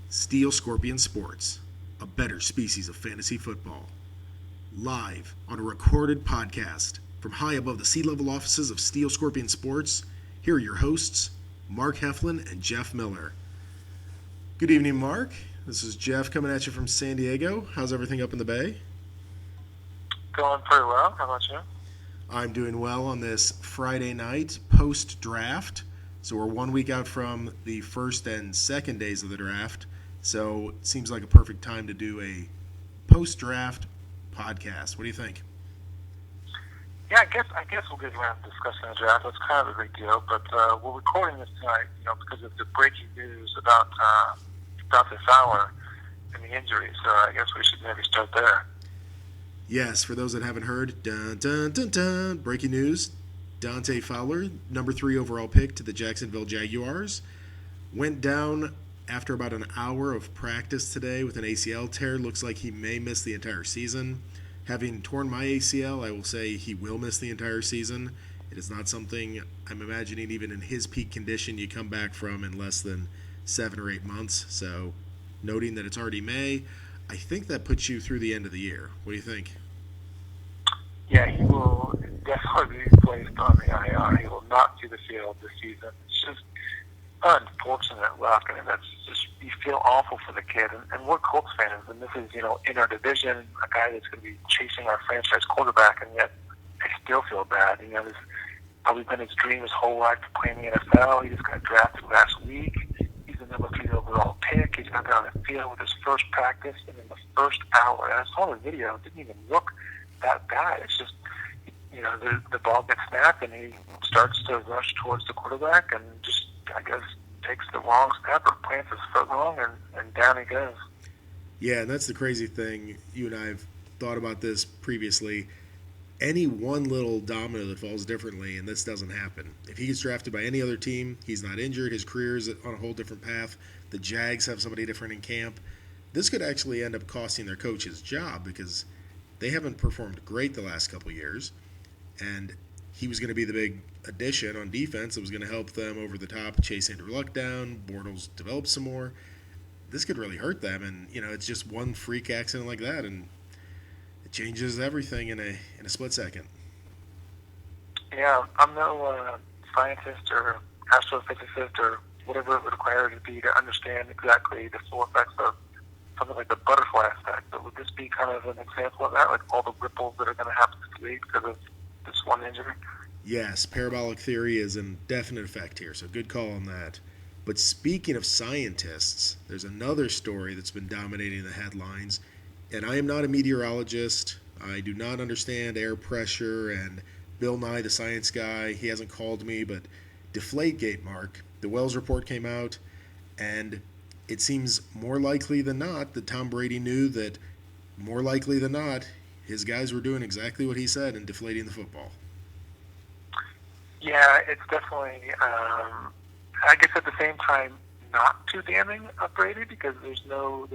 Steel Scorpion Sports, a better species of fantasy football. Live on a recorded podcast from high above the sea level offices of Steel Scorpion Sports, here are your hosts, Mark Heflin and Jeff Miller. Good evening, Mark. This is Jeff coming at you from San Diego. How's everything up in the Bay? Going pretty well. How about you? I'm doing well on this Friday night post-draft. So we're 1 week out from the first and second days of the draft. So it seems like a perfect time to do a post-draft podcast. What do you think? Yeah, I guess we'll get around to discussing the draft. It's kind of a big deal, but we're recording this tonight, because of the breaking news about Dante Fowler and the injury. So I guess we should maybe start there. Yes, for those that haven't heard, dun, dun, dun, dun, breaking news. Dante Fowler, number 3 overall pick to the Jacksonville Jaguars, went down after about an hour of practice today with an ACL tear. Looks like he may miss the entire season. Having torn my ACL, I will say he will miss the entire season. It is not something I'm imagining even in his peak condition you come back from in less than 7 or 8 months. So noting that it's already May, I think that puts you through the end of the year. What do you think? Yeah, he will definitely be placed on the IR. He will not see the field this season. It's just unfortunate luck. I mean, that's just, you feel awful for the kid. And we're Colts fans, and this is, in our division, a guy that's going to be chasing our franchise quarterback, and yet I still feel bad. This probably been his dream his whole life to play in the NFL. He just got drafted last week. He's the number 3 overall pick. He's got down the field with his first practice, and in the first hour, and I saw the video, it didn't even look that bad. It's just, the ball gets snapped, and he starts to rush towards the quarterback, and just, I guess, takes the wrong step or plants his foot wrong, and down he goes. Yeah, and that's the crazy thing. You and I have thought about this previously. Any one little domino that falls differently, and this doesn't happen. If he gets drafted by any other team, he's not injured, his career is on a whole different path, the Jags have somebody different in camp, this could actually end up costing their coach his job because they haven't performed great the last couple years, and he was going to be the big addition on defense that was going to help them over the top, chase Andrew Luck down, Bortles develop some more. This could really hurt them, and it's just one freak accident like that, and it changes everything in a split second. Yeah, I'm no scientist or astrophysicist or whatever it would require to be to understand exactly the full effects of something like the butterfly effect, but would this be kind of an example of that, like all the ripples that are going to happen to the league because of this one injury? Yes, parabolic theory is in definite effect here, so good call on that. But speaking of scientists, there's another story that's been dominating the headlines, and I am not a meteorologist. I do not understand air pressure and Bill Nye, the science guy. He hasn't called me, but Deflategate, Mark. The Wells report came out, and it seems more likely than not that Tom Brady knew that more likely than not his guys were doing exactly what he said and deflating the football. Yeah, it's definitely, I guess at the same time, not too damning of Brady because there's no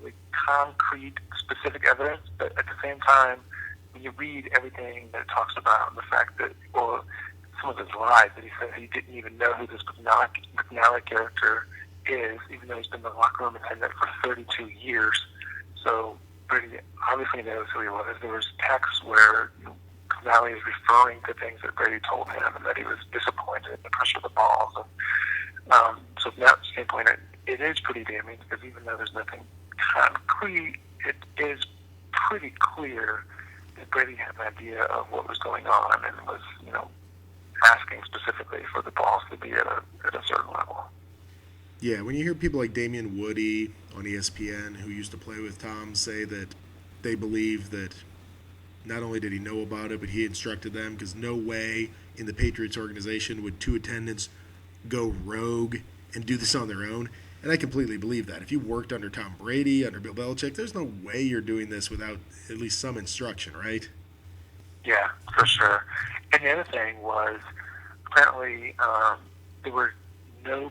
like concrete specific evidence, but at the same time, when you read everything that it talks about, the fact that, or some of his lies that he said he didn't even know who this McNally character is, even though he's been the locker room attendant for 32 years. So Brady obviously knows who he was. There was texts where McNally is referring to things that Brady told him and that he was disappointed in the pressure of the balls. And, so from that standpoint, it is pretty damning because even though there's nothing concrete, it is pretty clear that Brady had an idea of what was going on and was, asking specifically for the balls to be at a certain level. Yeah, when you hear people like Damian Woody on ESPN, who used to play with Tom, say that they believe that not only did he know about it, but he instructed them, because no way in the Patriots organization would 2 attendants go rogue and do this on their own. And I completely believe that. If you worked under Tom Brady, under Bill Belichick, there's no way you're doing this without at least some instruction, right? Yeah, for sure. And the other thing was, apparently, there were no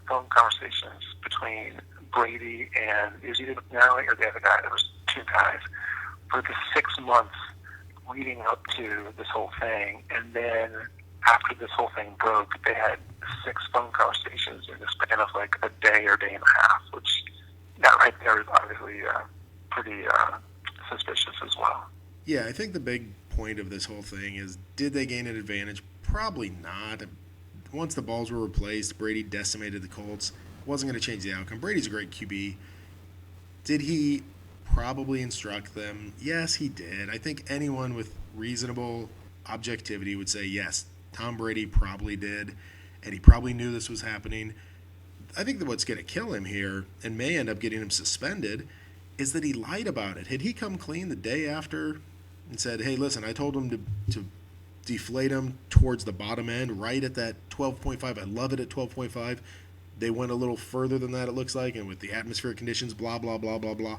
phone conversations between Brady and it was either McNally or the other guy. There was 2 guys for the 6 months leading up to this whole thing, and then after this whole thing broke, they had 6 phone conversations in the span of like a day or day and a half, which that right there is obviously pretty suspicious as well. Yeah, I think the big point of this whole thing is, did they gain an advantage? Probably not. Once the balls were replaced, Brady decimated the Colts. Wasn't going to change the outcome. Brady's a great QB. Did he probably instruct them? Yes, he did. I think anyone with reasonable objectivity would say yes, Tom Brady probably did, and he probably knew this was happening. I think that what's going to kill him here, and may end up getting him suspended, is that he lied about it. Had he come clean the day after and said, hey, listen, I told him to deflate him towards the bottom end, right at that 12.5. I love it at 12.5. They went a little further than that, it looks like, and with the atmospheric conditions, blah, blah, blah, blah, blah.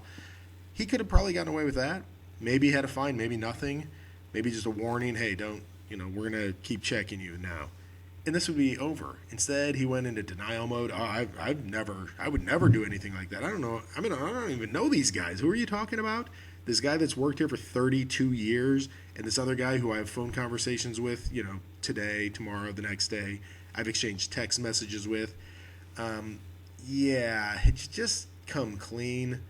He could have probably gotten away with that. Maybe he had a fine, maybe nothing. Maybe just a warning, hey, don't, we're going to keep checking you now. And this would be over. Instead, he went into denial mode. Oh, I would never do anything like that. I don't know. I don't even know these guys. Who are you talking about? This guy that's worked here for 32 years, and this other guy who I have phone conversations with, today, tomorrow, the next day. I've exchanged text messages with. It's just come clean.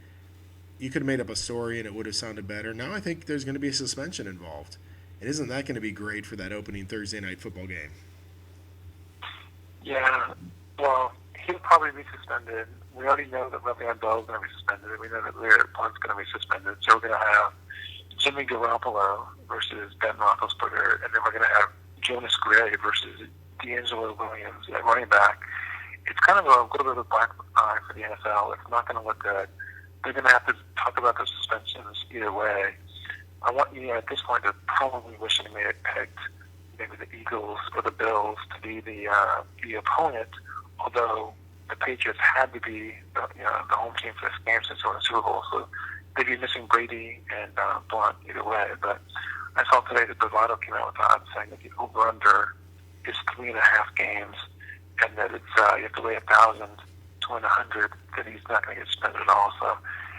You could have made up a story and it would have sounded better. Now I think there's going to be a suspension involved. And isn't that going to be great for that opening Thursday night football game? Yeah, well, he'll probably be suspended. We already know that Le'Veon Bell is going to be suspended. We know that Leonard Blunt's going to be suspended. So we're going to have Jimmy Garoppolo versus Ben Roethlisberger, and then we're going to have Jonas Gray versus D'Angelo Williams at running back. It's kind of a little bit of a black eye for the NFL. It's not going to look good. They're going to have to talk about the suspensions either way. I want you at this point to probably wish they may have picked maybe the Eagles or the Bills to be the opponent, although the Patriots had to be the home team for this game since they were in the Super Bowl. So they'd be missing Brady and Blunt either way. But I saw today that Bravado came out with odds saying that the over-under is 3.5 games, and that it's you have to weigh 1,000 to win 100, that he's not going to get suspended at all. So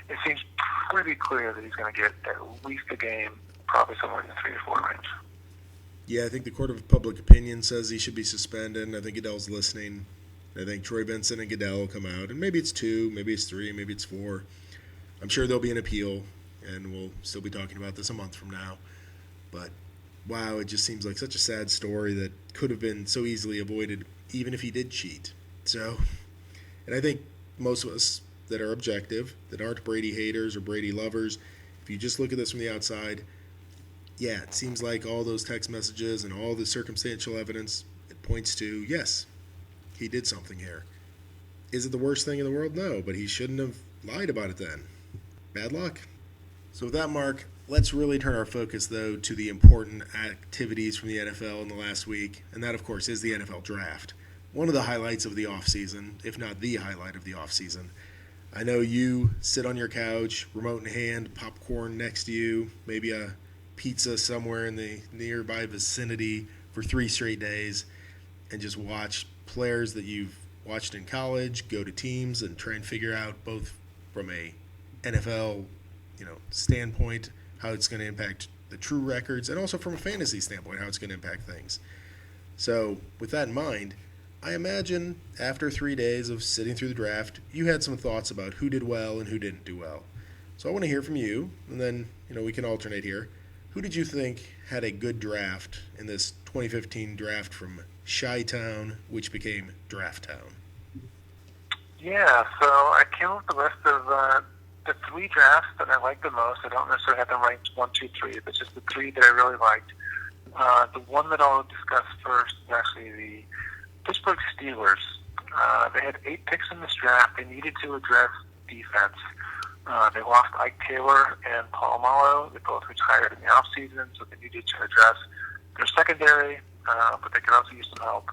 it seems pretty clear that he's going to get at least a game, probably somewhere in the 3 to 4 range. Yeah, I think the court of public opinion says he should be suspended. I think Goodell's listening. I think Troy Vincent and Goodell will come out, and maybe it's 2, maybe it's 3, maybe it's 4. I'm sure there'll be an appeal, and we'll still be talking about this a month from now. But, wow, it just seems like such a sad story that could have been so easily avoided, even if he did cheat. So, and I think most of us that are objective, that aren't Brady haters or Brady lovers, if you just look at this from the outside, yeah, it seems like all those text messages and all the circumstantial evidence, it points to, yes, he did something here. Is it the worst thing in the world? No, but he shouldn't have lied about it then. Bad luck. So with that, Mark, let's really turn our focus, though, to the important activities from the NFL in the last week, and that, of course, is the NFL Draft. One of the highlights of the offseason, if not the highlight of the offseason. I know you sit on your couch, remote in hand, popcorn next to you, maybe a pizza somewhere in the nearby vicinity for 3 straight days, and just watch players that you've watched in college go to teams and try and figure out, both from a NFL standpoint, how it's going to impact the true records, and also from a fantasy standpoint, how it's going to impact things. So with that in mind, I imagine after 3 days of sitting through the draft, you had some thoughts about who did well and who didn't do well. So I want to hear from you, and then we can alternate here. Who did you think had a good draft in this 2015 draft from Chi-Town, which became Draft Town? Yeah, so I came up with the list of the 3 drafts that I liked the most. I don't necessarily have them ranked 1, 2, 3, but just the 3 that I really liked. The one that I'll discuss first is actually the Pittsburgh Steelers. They had 8 picks in this draft. They needed to address defense. They lost Ike Taylor and Paul Malo. They both retired in the offseason, so they needed to address their secondary, but they could also use some help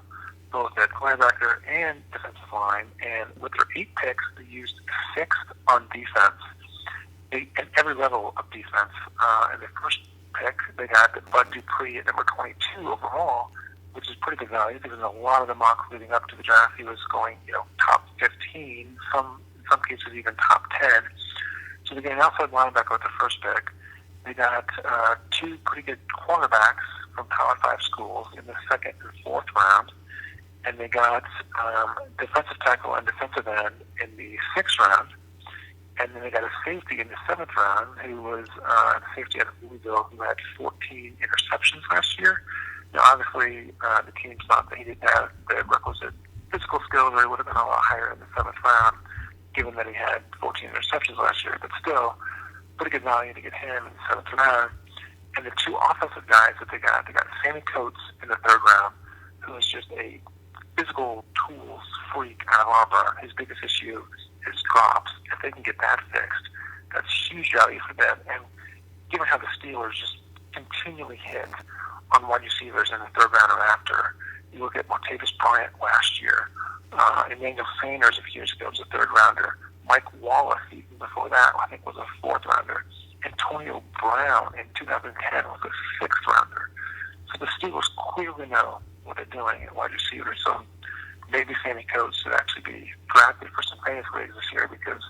both at linebacker and defensive line. And with their 8 picks, they used 6th on defense, at every level of defense. In the first pick, they got Bud Dupree at number 22 overall, which is pretty good value because in a lot of the mocks leading up to the draft, he was going, top 15, in some cases even top 10. So they got an outside linebacker with the first pick. They got 2 pretty good cornerbacks from Power 5 schools in the second and fourth round, and they got defensive tackle and defensive end in the sixth round, and then they got a safety in the seventh round who was a safety out of Louisville who had 14 interceptions last year. Now, obviously, the team thought that he didn't have the requisite physical skills, or he would have been a lot higher in the seventh round, given that he had 14 interceptions last year. But still, pretty good value to get him in the seventh round. And the two offensive guys that they got Sammy Coates in the third round, who is just a physical tools freak out of Auburn. His biggest issue is drops. If they can get that fixed, that's huge value for them. And given how the Steelers just continually hit on wide receivers in the third round or after, you look at Martavis Bryant last year, Emmanuel Sanders a few years ago was a third rounder. Mike Wallace, even before that, I think was a fourth rounder. Antonio Brown in 2010 was a sixth rounder. So the Steelers clearly know what they're doing at wide receiver. So maybe Sammy Coates should actually be drafted for some fantasy leagues this year, because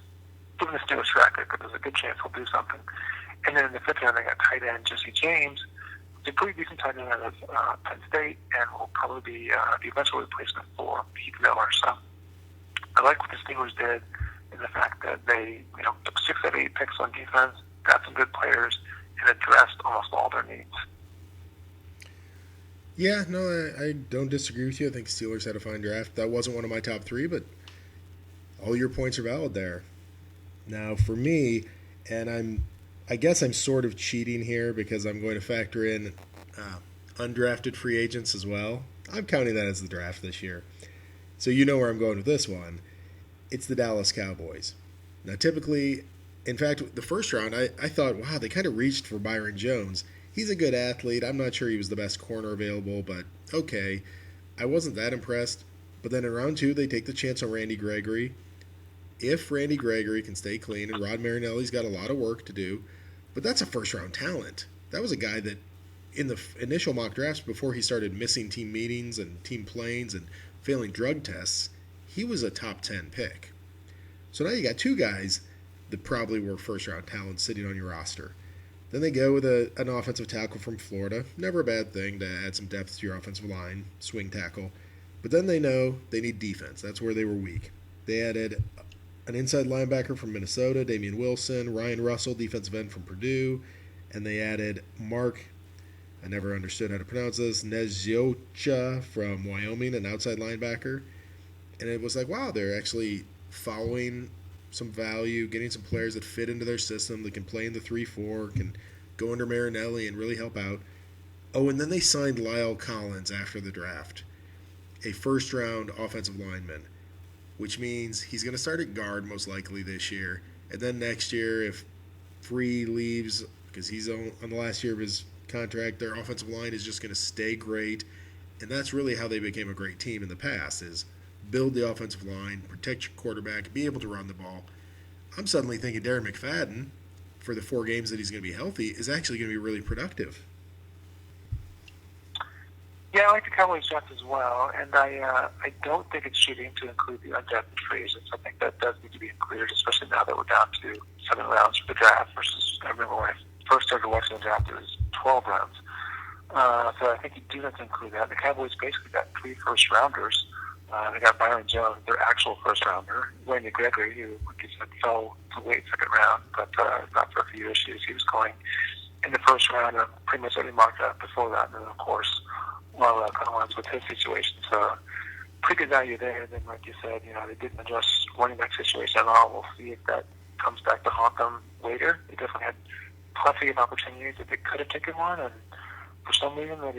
given the Steelers track record, there's a good chance he'll do something. And then in the fifth round, they got tight end Jesse James. He's a pretty decent tight end out of Penn State, and will probably be the eventual replacement for Heath Miller. So I like what the Steelers did in the fact that they took 6 out of 8 picks on defense, got some good players, and addressed almost all their needs. Yeah, no, I don't disagree with you. I think Steelers had a fine draft. That wasn't one of my top 3, but all your points are valid there. Now, for me, and I guess I'm sort of cheating here because I'm going to factor in undrafted free agents as well. I'm counting that as the draft this year. So you know where I'm going with this one. It's the Dallas Cowboys. Now, typically, in fact, the first round, I thought, wow, they kind of reached for Byron Jones. He's a good athlete. I'm not sure he was the best corner available, but okay. I wasn't that impressed. But then in round 2, they take the chance on Randy Gregory. If Randy Gregory can stay clean, and Rod Marinelli's got a lot of work to do, but that's a first-round talent. That was a guy that in the initial mock drafts, before he started missing team meetings and team planes and failing drug tests, he was a top 10 pick. So now you got 2 guys that probably were first-round talents sitting on your roster. Then they go with an offensive tackle from Florida. Never a bad thing to add some depth to your offensive line, swing tackle. But then they know they need defense. That's where they were weak. They added an inside linebacker from Minnesota, Damian Wilson, Ryan Russell, defensive end from Purdue, and they added Mark, I never understood how to pronounce this, Neziocha from Wyoming, an outside linebacker. And it was like, wow, they're actually following some value, getting some players that fit into their system, that can play in the 3-4, can go under Marinelli and really help out. Oh, and then they signed Lyle Collins after the draft, a first-round offensive lineman, which means he's going to start at guard most likely this year. And then next year, if Free leaves, because he's on the last year of his contract, their offensive line is just going to stay great. And that's really how they became a great team in the past, is build the offensive line, protect your quarterback, be able to run the ball. I'm suddenly thinking Darren McFadden, for the 4 games that he's going to be healthy, is actually going to be really productive. Yeah, I like the Cowboys draft as well, and I don't think it's cheating to include the undrafted free agents. I think that does need to be included, especially now that we're down to 7 rounds for the draft versus, I remember when I first started watching the draft, it was 12 rounds. So I think you do have to include that. The Cowboys basically got 3 first-rounders. They got Byron Jones, their actual first-rounder, Randy Gregory, who, like you said, fell to late second round, but not for a few issues. He was going in the first round, and pretty much every mock draft before that, and then, of course, Lyle Collins with his situation. So pretty good value there. Then, like you said, they didn't address running back situation at all. We'll see if that comes back to haunt them later. They definitely had plenty of opportunities that they could have taken one, and for some reason, they're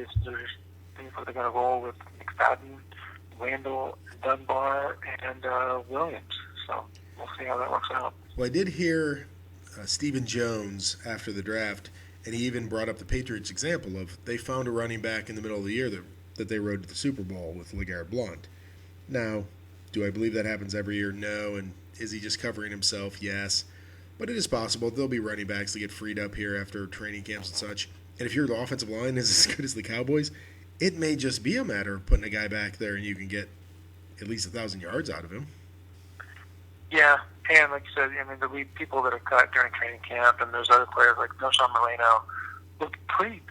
going to roll with McFadden, Randall, Dunbar, and Williams. So we'll see how that works out. Well, I did hear Stephen Jones after the draft, and he even brought up the Patriots' example of they found a running back in the middle of the year that they rode to the Super Bowl with LeGarrette Blount. Now, do I believe that happens every year? No. And is he just covering himself? Yes. But it is possible. There'll be running backs that get freed up here after training camps and such. And if your offensive line is as good as the Cowboys, it may just be a matter of putting a guy back there and you can get at least 1,000 yards out of him. Yeah, and like you said, the people that are cut during training camp, and there's other players like Noshawn Moreno, look pretty,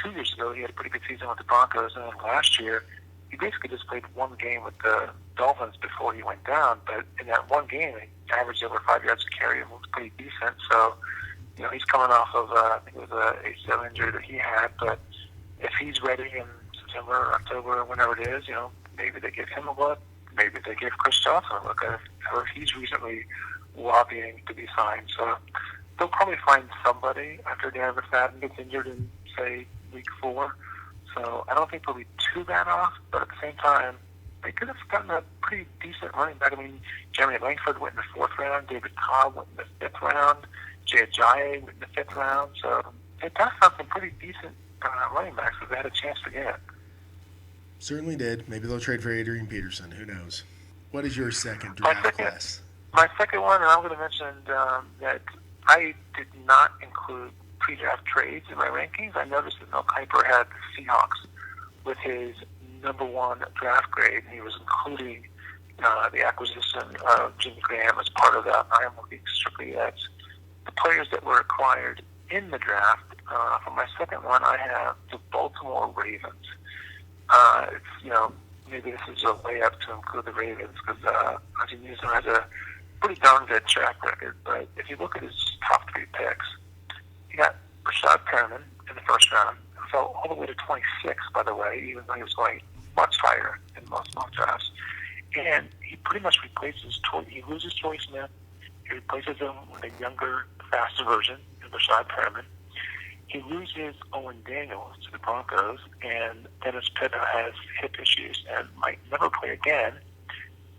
2 years ago, he had a pretty good season with the Broncos, and then last year, he basically just played one game with the Dolphins before he went down. But in that one game, he averaged over 5 yards a carry and looked pretty decent. So, he's coming off of, I think it was a ACL injury that he had. But if he's ready in September or October or whenever it is, maybe they give him a look. Maybe they give Chris Johnson a look. Or if he's recently lobbying to be signed. So they'll probably find somebody after Darren McFadden gets injured in, say, week 4. So I don't think they'll be too bad off, but at the same time, they could have gotten a pretty decent running back. I mean, Jeremy Langford went in the 4th round, David Cobb went in the 5th round, Jay Ajayi went in the 5th round. So they passed on some pretty decent running backs that they had a chance to get. Certainly did. Maybe they'll trade for Adrian Peterson. Who knows? What is your second draft class? My second one, and I'm going to mention that I did not include pre-draft trades in my rankings. I noticed that Mel Kiper had the Seahawks with his number 1 draft grade, and he was including the acquisition of Jimmy Graham as part of that. I am looking strictly at the players that were acquired in the draft. For my second one, I have the Baltimore Ravens. Maybe this is a layup to include the Ravens because Ozzie Newsome has a pretty darn good track record. But if you look at his top 3 picks, he got Rashad Perriman in the 1st round. Fell all the way to 26, by the way, even though he was going much higher in most mock drafts. And he pretty much replaces he loses Torrey Smith. He replaces him with a younger, faster version of Rashad Perriman. He loses Owen Daniels to the Broncos, and Dennis Pitta has hip issues and might never play again.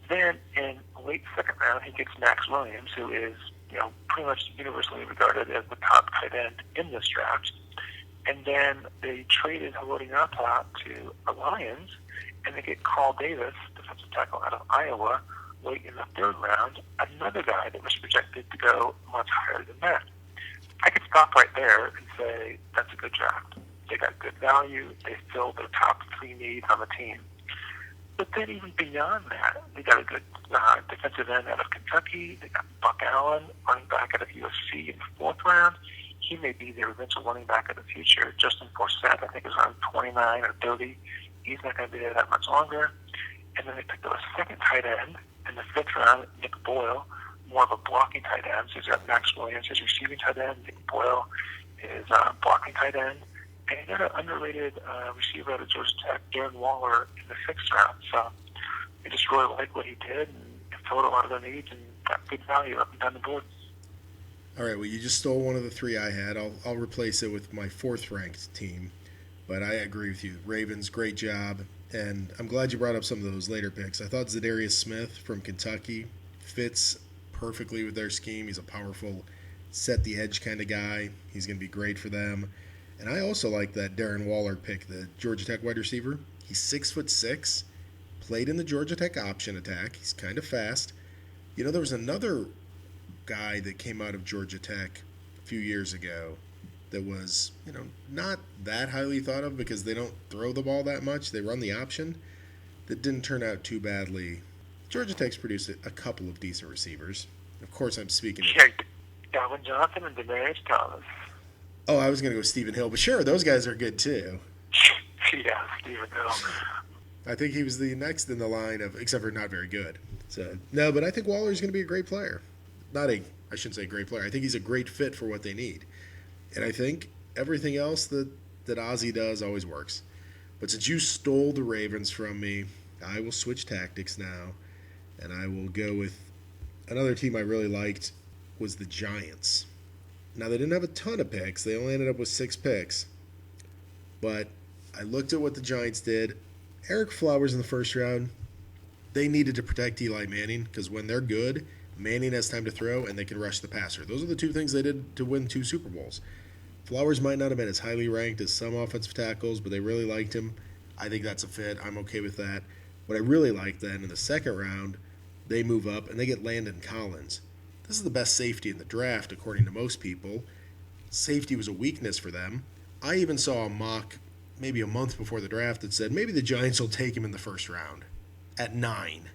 Then in late 2nd round, he gets Max Williams, who is pretty much universally regarded as the top tight end in this draft. And then they traded Haloti Ngata to the Lions, and they get Carl Davis, defensive tackle out of Iowa, late in the 3rd round, another guy that was projected to go much higher than that. I could stop right there and say that's a good draft. They got good value. They filled their top 3 needs on the team. But then even beyond that, they got a good defensive end out of Kentucky. They got Buck Allen, running back out of USC in the 4th round. He may be their eventual running back of the future. Justin Forsett, I think, is around 29 or 30. He's not going to be there that much longer. And then they picked up a 2nd tight end in the 5th round, Nick Boyle, more of a blocking tight end. So he's got Max Williams, his receiving tight end. Nick Boyle is blocking tight end. And he got an underrated receiver out of Georgia Tech, Darren Waller, in the 6th round. So they just really liked what he did and filled a lot of their needs and got good value up and down the board. All right, well, you just stole one of the 3 I had. I'll replace it with my 4th-ranked team. But I agree with you. Ravens, great job. And I'm glad you brought up some of those later picks. I thought Zadarius Smith from Kentucky fits perfectly with their scheme. He's a powerful, set-the-edge kind of guy. He's going to be great for them. And I also like that Darren Waller pick, the Georgia Tech wide receiver. He's 6'6", played in the Georgia Tech option attack. He's kind of fast. There was another guy that came out of Georgia Tech a few years ago that was, not that highly thought of because they don't throw the ball that much. They run the option. That didn't turn out too badly. Georgia Tech's produced a couple of decent receivers. Of course, I'm speaking of Calvin Johnson and Demarius Thomas. Oh, I was going to go Stephen Hill, but sure, those guys are good too. Yeah, Stephen Hill. I think he was the next in the line of, except for not very good. So no, but I think Waller's going to be a great player. I shouldn't say great player. I think he's a great fit for what they need. And I think everything else that Ozzie does always works. But since you stole the Ravens from me, I will switch tactics now, and I will go with another team I really liked was the Giants. Now, they didn't have a ton of picks. They only ended up with 6 picks. But I looked at what the Giants did. Eric Flowers in the 1st round, they needed to protect Eli Manning because when they're good, Manning has time to throw and they can rush the passer. Those are the 2 things they did to win 2 Super Bowls. Flowers might not have been as highly ranked as some offensive tackles, but they really liked him. I think that's a fit. I'm okay with that. What I really like then, in the 2nd round, they move up and they get Landon Collins. This is the best safety in the draft, according to most people. Safety was a weakness for them. I even saw a mock maybe a month before the draft that said maybe the Giants will take him in the 1st round at 9.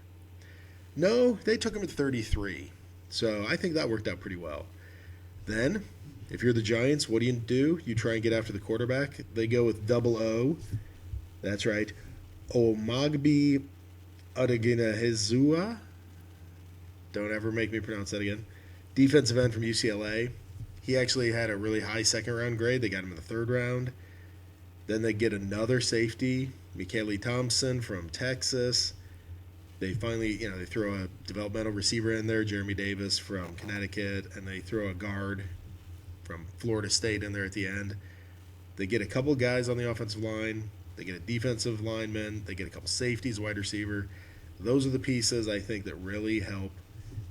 No, they took him at 33. So I think that worked out pretty well. Then If you're the Giants, what do? You try and get after the quarterback. They go with double O. That's right. Omagbi Odigina. Don't ever make me pronounce that again. Defensive end from UCLA. He actually had a really high second round grade. They got him in the third round. Then they get another safety, Michaeli Thompson from Texas. They finally, they throw a developmental receiver in there, Jeremy Davis from Connecticut, and they throw a guard from Florida State in there at the end. They get a couple guys on the offensive line. They get a defensive lineman. They get a couple safeties, wide receiver. Those are the pieces I think that really help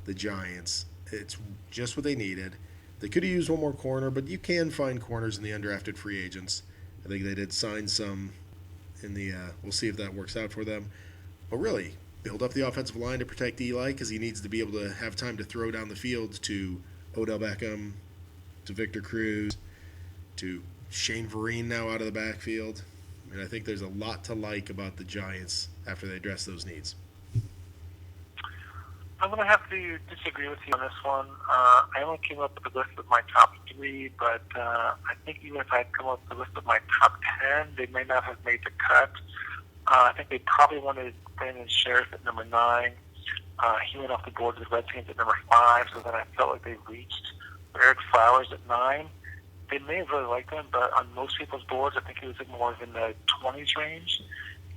the Giants. It's just what they needed. They could have used one more corner, but you can find corners in the undrafted free agents. I think they did sign some in the we'll see if that works out for them. But really, build up the offensive line to protect Eli because he needs to be able to have time to throw down the field to Odell Beckham, to Victor Cruz, to Shane Vereen now out of the backfield. And I think there's a lot to like about the Giants after they address those needs. I'm going to have to disagree with you on this one. I only came up with a list of my top 3, but I think even if I had come up with a list of my top 10, they may not have made the cut. I think they probably wanted Brandon Sheriff at number 9. He went off the board with the Redskins at number 5, so then I felt like they reached Eric Flowers at 9. They may have really liked him, but on most people's boards, I think he was more in the 20s range.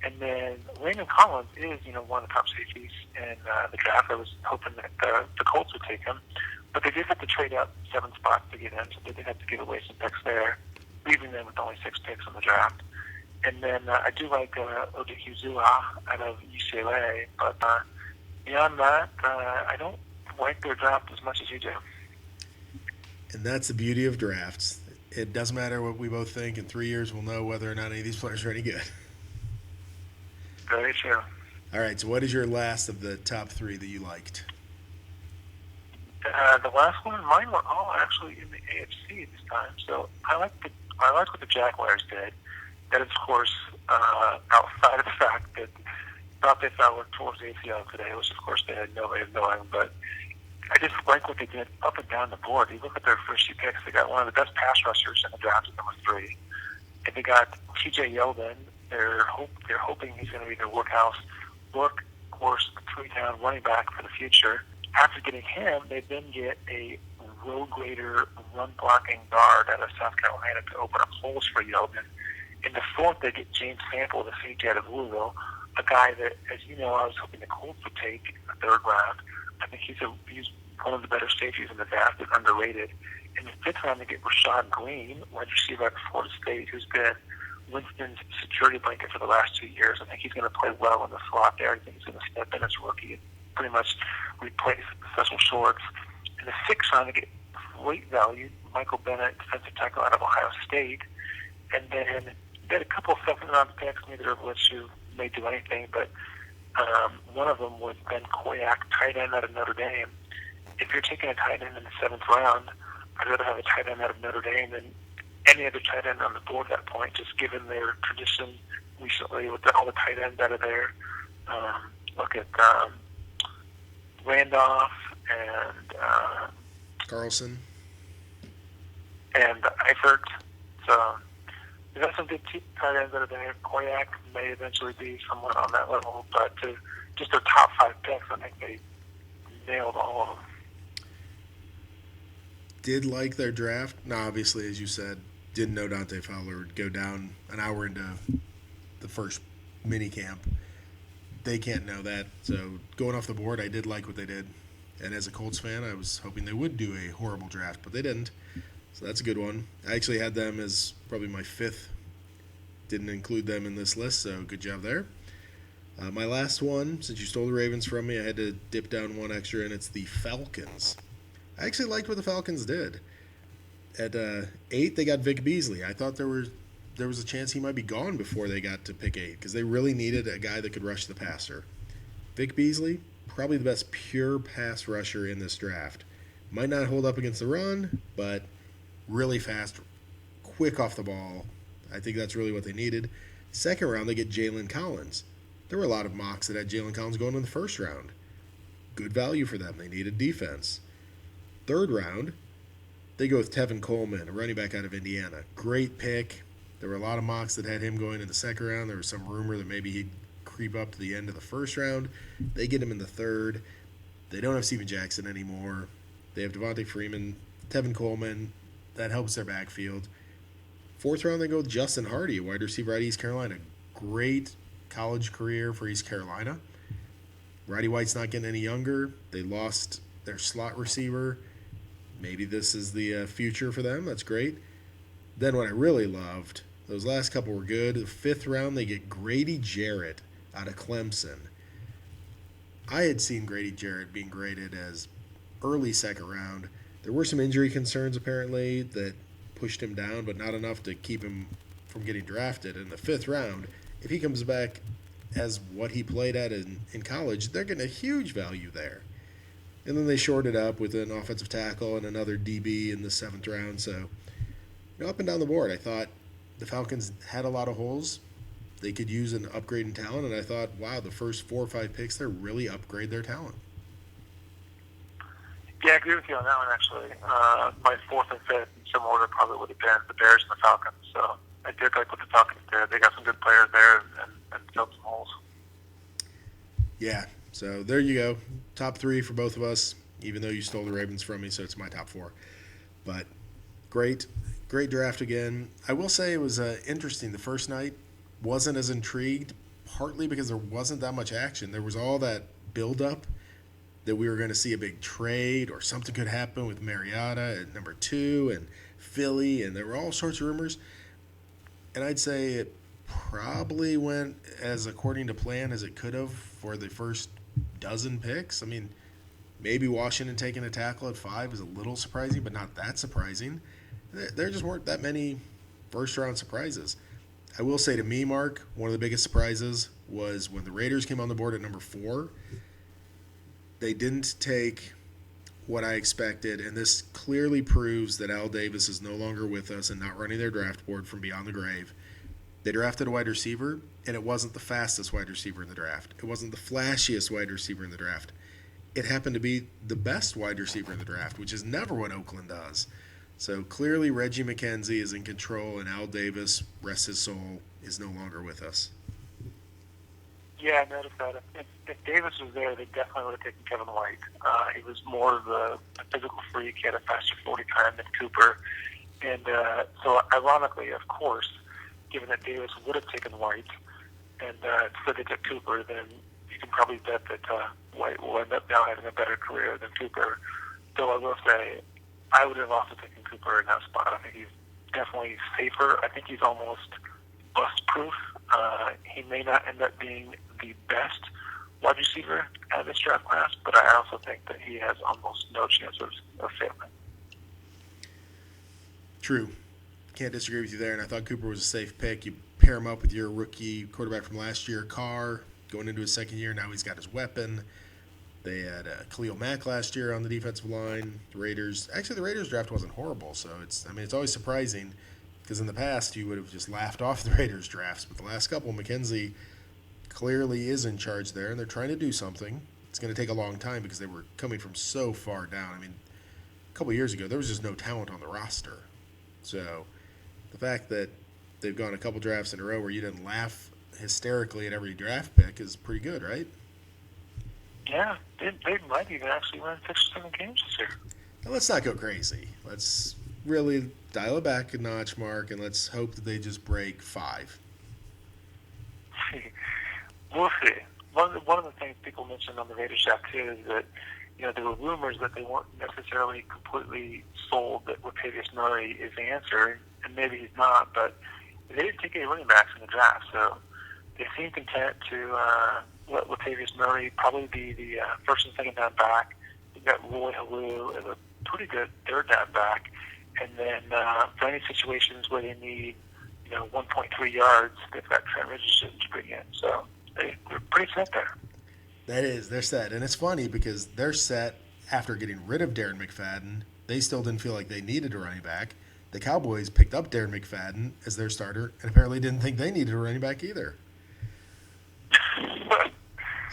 And then Raymond Collins is, one of the top safeties in the draft. I was hoping that the Colts would take him. But they did have to trade up 7 spots to get in, so they did have to give away some picks there, leaving them with only 6 picks in the draft. And then I do like Odighizuwa out of UCLA, but beyond that, I don't like their draft as much as you do. And that's the beauty of drafts. It doesn't matter what we both think. In 3 years, we'll know whether or not any of these players are any good. Very true. All right, so what is your last of the top 3 that you liked? The last one, mine were all actually in the AFC this time. So I liked what the Jaguars did. That is, of course, outside of the fact that thought they fell towards the ACL today, which of course they had no way of knowing. But I just like what they did up and down the board. You look at their first 2 picks; they got one of the best pass rushers in the draft at number 3, and they got T.J. Yeldon. They're hoping he's going to be their workhorse, 3-down running back for the future. After getting him, they then get a road grader, run-blocking guard out of South Carolina to open up holes for Yeldon. In the 4th, they get James Sample, the safety out of Louisville, a guy that, as you know, I was hoping the Colts would take in the 3rd round. I think he's one of the better safeties in the draft and underrated. In the 5th round, they get Rashad Green, wide receiver out of Florida State, who's been Winston's security blanket for the last 2 years. I think he's going to play well in the slot there. I think he's going to step in as a rookie and pretty much replace Cecil Shorts. In the 6th round, they get great value, Michael Bennett, defensive tackle out of Ohio State. And then they had a couple of 7th-round picks, neither of which may do anything, but one of them was Ben Koyak, tight end out of Notre Dame. If you're taking a tight end in the 7th round, I'd rather have a tight end out of Notre Dame than any other tight end on the board at that point, just given their tradition recently with all the tight ends out of there. Look at Randolph and Carlson and Eifert. So they've got some good tight ends out of there. Koyak may eventually be someone on that level, but just their top 5 picks, I think they nailed all of them. Did like their draft. Now, obviously, as you said, didn't know Dante Fowler would go down an hour into the first mini camp. They can't know that. So going off the board, I did like what they did. And as a Colts fan, I was hoping they would do a horrible draft, but they didn't. So that's a good one. I actually had them as probably my 5th. Didn't include them in this list, so good job there. My last one, since you stole the Ravens from me, I had to dip down one extra, and it's the Falcons. I actually liked what the Falcons did. At 8, they got Vic Beasley. I thought there was a chance he might be gone before they got to pick 8 because they really needed a guy that could rush the passer. Vic Beasley, probably the best pure pass rusher in this draft. Might not hold up against the run, but really fast, quick off the ball. I think that's really what they needed. 2nd round, they get Jalen Collins. There were a lot of mocks that had Jalen Collins going in the 1st round. Good value for them. They needed defense. 3rd round, They go with Tevin Coleman, a running back out of Indiana. Great pick. There were a lot of mocks that had him going in the second round. There was some rumor that maybe he'd creep up to the end of the first round. They get him in the third. They don't have Steven Jackson anymore. They have Devontae Freeman, Tevin Coleman. That helps their backfield. Fourth round, they go with Justin Hardy, a wide receiver out of East Carolina. Great college career for East Carolina. Roddy White's not getting any younger. They lost their slot receiver. Maybe this is the future for them. That's great. Then what I really loved, those last couple were good. The fifth round, they get Grady Jarrett out of Clemson. I had seen Grady Jarrett being graded as early second round. There were some injury concerns apparently that pushed him down, but not enough to keep him from getting drafted. In the fifth round, if he comes back as what he played at in college, they're getting a huge value there. And then they shorted up with an offensive tackle and another DB in the seventh round. So, up and down the board, I thought the Falcons had a lot of holes. They could use an upgrade in talent, and I thought, wow, the first 4 or 5 picks there really upgrade their talent. Yeah, I agree with you on that one, actually. My fourth and fifth in some order probably would have been the Bears and the Falcons. So I did like what the Falcons did. They got some good players there and filled some holes. Yeah, so there you go. Top 3 for both of us, even though you stole the Ravens from me, so it's my top 4. But great draft again. I will say it was interesting. The first night wasn't as intrigued, partly because there wasn't that much action. There was all that build-up that we were going to see a big trade or something could happen with Mariota at number 2 and Philly, and there were all sorts of rumors. And I'd say it probably went as according to plan as it could have for the first dozen picks. I mean, maybe Washington taking a tackle at 5 is a little surprising, but not that surprising. There just weren't that many first-round surprises. I will say to me, Mark, one of the biggest surprises was when the Raiders came on the board at number 4. They didn't take what I expected, and this clearly proves that Al Davis is no longer with us and not running their draft board from beyond the grave. They drafted a wide receiver, and it wasn't the fastest wide receiver in the draft. It wasn't the flashiest wide receiver in the draft. It happened to be the best wide receiver in the draft, which is never what Oakland does. So clearly Reggie McKenzie is in control, and Al Davis, rest his soul, is no longer with us. Yeah, I noticed that. If Davis was there, they definitely would have taken Kevin White. He was more of a physical freak. He had a faster 40 time than Cooper. And so ironically, of course, given that Davis would have taken White and instead they took Cooper, then you can probably bet that White will end up now having a better career than Cooper. Though I will say, I would have also taken Cooper in that spot. I think he's definitely safer. I think he's almost bust-proof. He may not end up being the best wide receiver out of this draft class, but I also think that he has almost no chance of failing. True. Can't disagree with you there, and I thought Cooper was a safe pick. You pair him up with your rookie quarterback from last year, Carr, going into his second year. Now he's got his weapon. They had Khalil Mack last year on the defensive line. The Raiders draft wasn't horrible, so it's always surprising because in the past you would have just laughed off the Raiders drafts, but the last couple, McKenzie clearly is in charge there, and they're trying to do something. It's going to take a long time because they were coming from so far down. I mean, a couple of years ago, there was just no talent on the roster. So the fact that they've gone a couple drafts in a row where you didn't laugh hysterically at every draft pick is pretty good, right? Yeah, they might even actually win 6 or 7 games this year. Now, let's not go crazy. Let's really dial it back a notch, Mark, and let's hope that they just break 5. We'll see. One of the things people mentioned on the Raiders draft too is that there were rumors that they weren't necessarily completely sold that Latavius Murray is the answer, and maybe he's not. But they didn't take any running backs in the draft, so they seem content to let Latavius Murray probably be the first and second down back. You've got Roy Halou as a pretty good third down back, and then for any situations where they need 1.3 yards, they've got Trent Richardson to bring in. So they're pretty set there. They're set. And it's funny because they're set after getting rid of Darren McFadden. They still didn't feel like they needed a running back. The Cowboys picked up Darren McFadden as their starter and apparently didn't think they needed a running back either.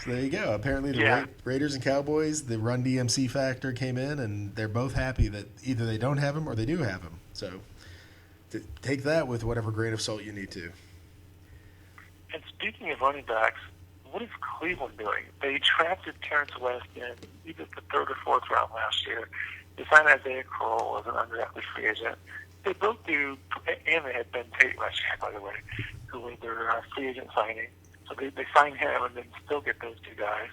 So there you go. Apparently, the Yeah. Raiders and Cowboys, the Run DMC factor came in, and they're both happy that either they don't have him or they do have him. So take that with whatever grain of salt you need to. And speaking of running backs, what is Cleveland doing? They drafted Terrence West in either the third or fourth round last year. They signed Isaiah Crowell as an undrafted free agent. They both do, and they had Ben Tate last year, by the way, who was their free agent signing. So they signed him and then still get those two guys.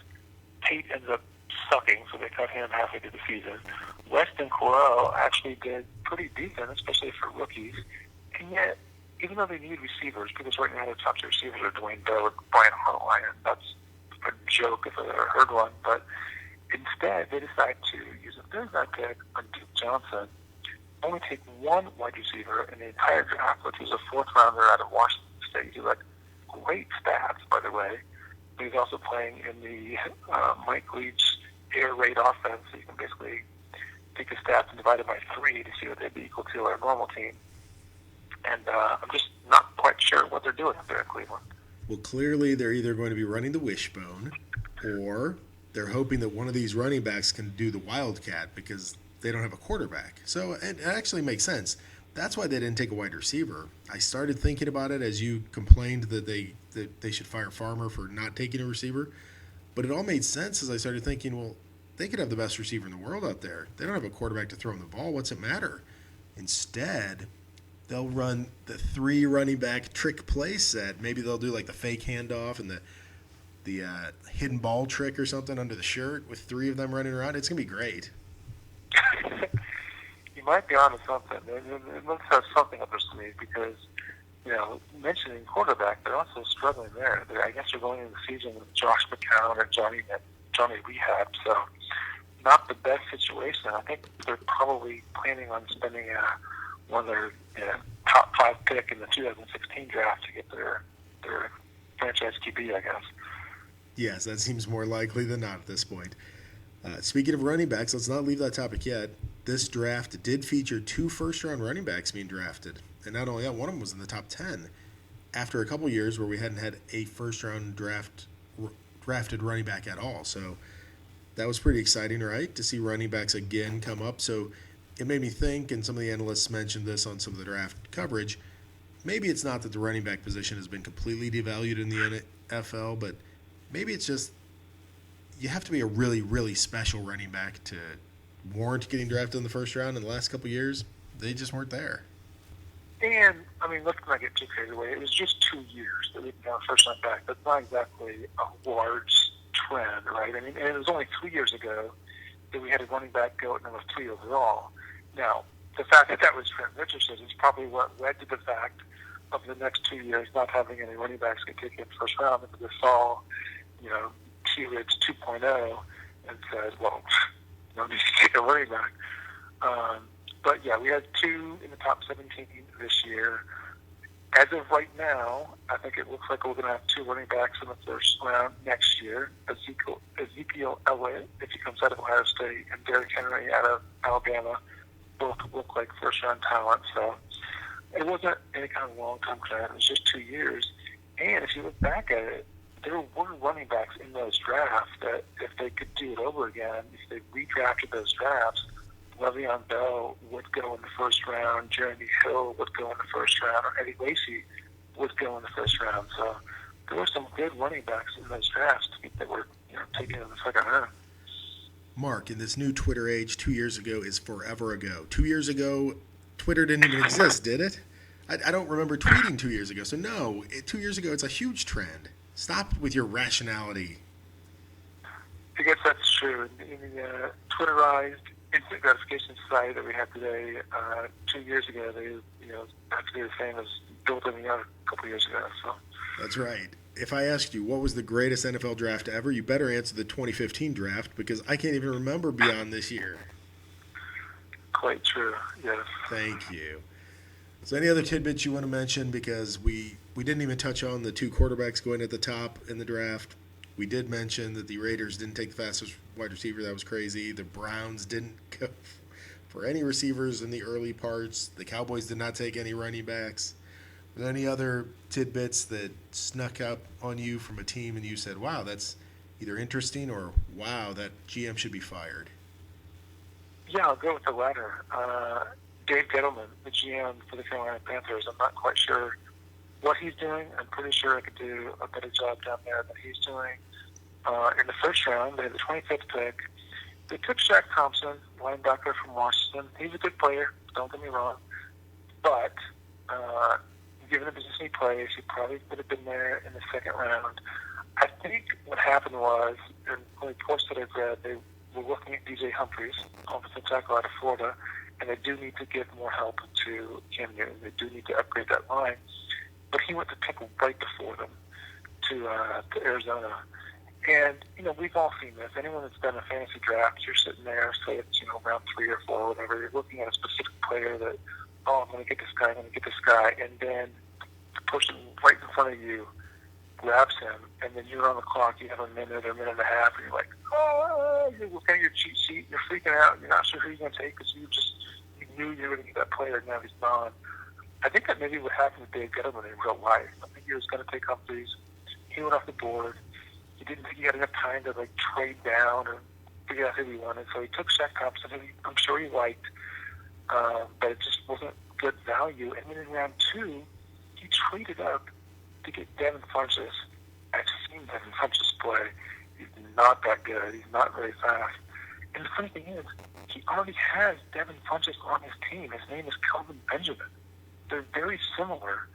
Tate ends up sucking, so they cut him halfway through the season. West and Corral actually did pretty decent, especially for rookies. And yet, even though they need receivers, because right now the top two receivers are Dwayne Bell and Brian Hartline, and that's a joke if I've ever heard one. But instead, they decide to use a third round pick on Duke Johnson, only take one wide receiver in the entire draft, which was a fourth rounder out of Washington State. He had great stats, by the way. He's also playing in the Mike Leach air raid offense, so you can basically take the stats and divide it by 3 to see what they'd be equal to our normal team. And I'm just not quite sure what they're doing up there in Cleveland. Well, clearly they're either going to be running the wishbone, or they're hoping that one of these running backs can do the wildcat because they don't have a quarterback. So it actually makes sense. That's why they didn't take a wide receiver. I started thinking about it as you complained that they should fire Farmer for not taking a receiver. But it all made sense as I started thinking, well, they could have the best receiver in the world out there. They don't have a quarterback to throw them the ball. What's it matter? Instead, they'll run the 3 running back trick play set. Maybe they'll do like the fake handoff and the hidden ball trick or something under the shirt with 3 of them running around. It's going to be great. You might be onto something. It looks have something up their sleeve because, mentioning quarterback, they're also struggling there. I guess they're going into the season with Josh McCown or Johnny Rehab, so not the best situation. I think they're probably planning on spending one of their top 5 pick in the 2016 draft to get their franchise QB, I guess. Yes, that seems more likely than not at this point. Speaking of running backs, let's not leave that topic yet. This draft did feature 2 first-round running backs being drafted. And not only that, one of them was in the top 10 after a couple years where we hadn't had a first-round drafted running back at all. So that was pretty exciting, right, to see running backs again come up. So it made me think, and some of the analysts mentioned this on some of the draft coverage, maybe it's not that the running back position has been completely devalued in the NFL, but maybe it's just you have to be a really, really special running back to warrant getting drafted in the first round in the last couple of years. They just weren't there. And, let's not get too crazy away. It was just 2 years that we got first round back. That's not exactly a large trend, right? And it was only 3 years ago that we had a running back go at number 3 overall. Now, the fact that was Trent Richardson is probably what led to the fact of the next 2 years not having any running backs get taken in the first round, because they saw, T-Ridge 2.0 and said, well, no need to take a running back. But yeah, we had 2 in the top 17 this year. As of right now, I think it looks like we're going to have 2 running backs in the first round next year. Ezekiel Elliott, if he comes out of Ohio State, and Derrick Henry out of Alabama, both look like first-round talent. So it wasn't any kind of long-term trend. It was just 2 years. And if you look back at it, there were running backs in those drafts that if they could do it over again, if they redrafted those drafts, Le'Veon Bell would go in the first round, Jeremy Hill would go in the first round, or Eddie Lacy would go in the first round. So there were some good running backs in those drafts that were taken in the second round. Mark, in this new Twitter age, 2 years ago is forever ago. 2 years ago, Twitter didn't even exist, did it? I don't remember tweeting 2 years ago. So no, 2 years ago, it's a huge trend. Stop with your rationality. I guess that's true. In the Twitterized instant gratification society that we have today, 2 years ago, they have to be the same as built in a couple years ago. So that's right. If I asked you what was the greatest NFL draft ever, you better answer the 2015 draft, because I can't even remember beyond this year. Quite true, yes. Thank you. So any other tidbits you want to mention? Because we didn't even touch on the 2 quarterbacks going at the top in the draft. We did mention that the Raiders didn't take the fastest wide receiver. That was crazy. The Browns didn't go for any receivers in the early parts. The Cowboys did not take any running backs. Were there any other tidbits that snuck up on you from a team and you said, wow, that's either interesting or wow, that GM should be fired? Yeah, I'll go with the latter. Dave Gettleman, the GM for the Carolina Panthers, I'm not quite sure what he's doing. I'm pretty sure I could do a better job down there than he's doing. In the first round, they had the 25th pick. They took Shaq Thompson, linebacker from Washington. He's a good player, don't get me wrong. But given the position he plays, he probably would have been there in the second round. I think what happened was, in the reports that I've read, they were looking at DJ Humphries, offensive tackle out of Florida, and they do need to give more help to Cam Newton. They do need to upgrade that line. But he went to pick right before them to Arizona. And, we've all seen this. Anyone that's done a fantasy draft, you're sitting there, say it's, round 3 or 4 or whatever, you're looking at a specific player that, I'm going to get this guy, and then the person right in front of you grabs him, and then you're on the clock, you have a minute or a minute and a half, and you're like, you're looking at your cheat sheet, you're freaking out, you're not sure who you're going to take because you knew you were going to get that player, and now he's gone. I think that maybe what happened to Dave Gettleman in real life. I think he was going to take Humphries. He went off the board. He didn't think he had enough time to trade down or figure out who he wanted, so he took Shaq Thompson, who I'm sure he liked, but it just wasn't good value. And then in round 2, he traded up to get Devin Funchess. I've seen Devin Funchess play. He's not that good. He's not very fast. And the funny thing is, he already has Devin Funchess on his team. His name is Kelvin Benjamin. They're very similar.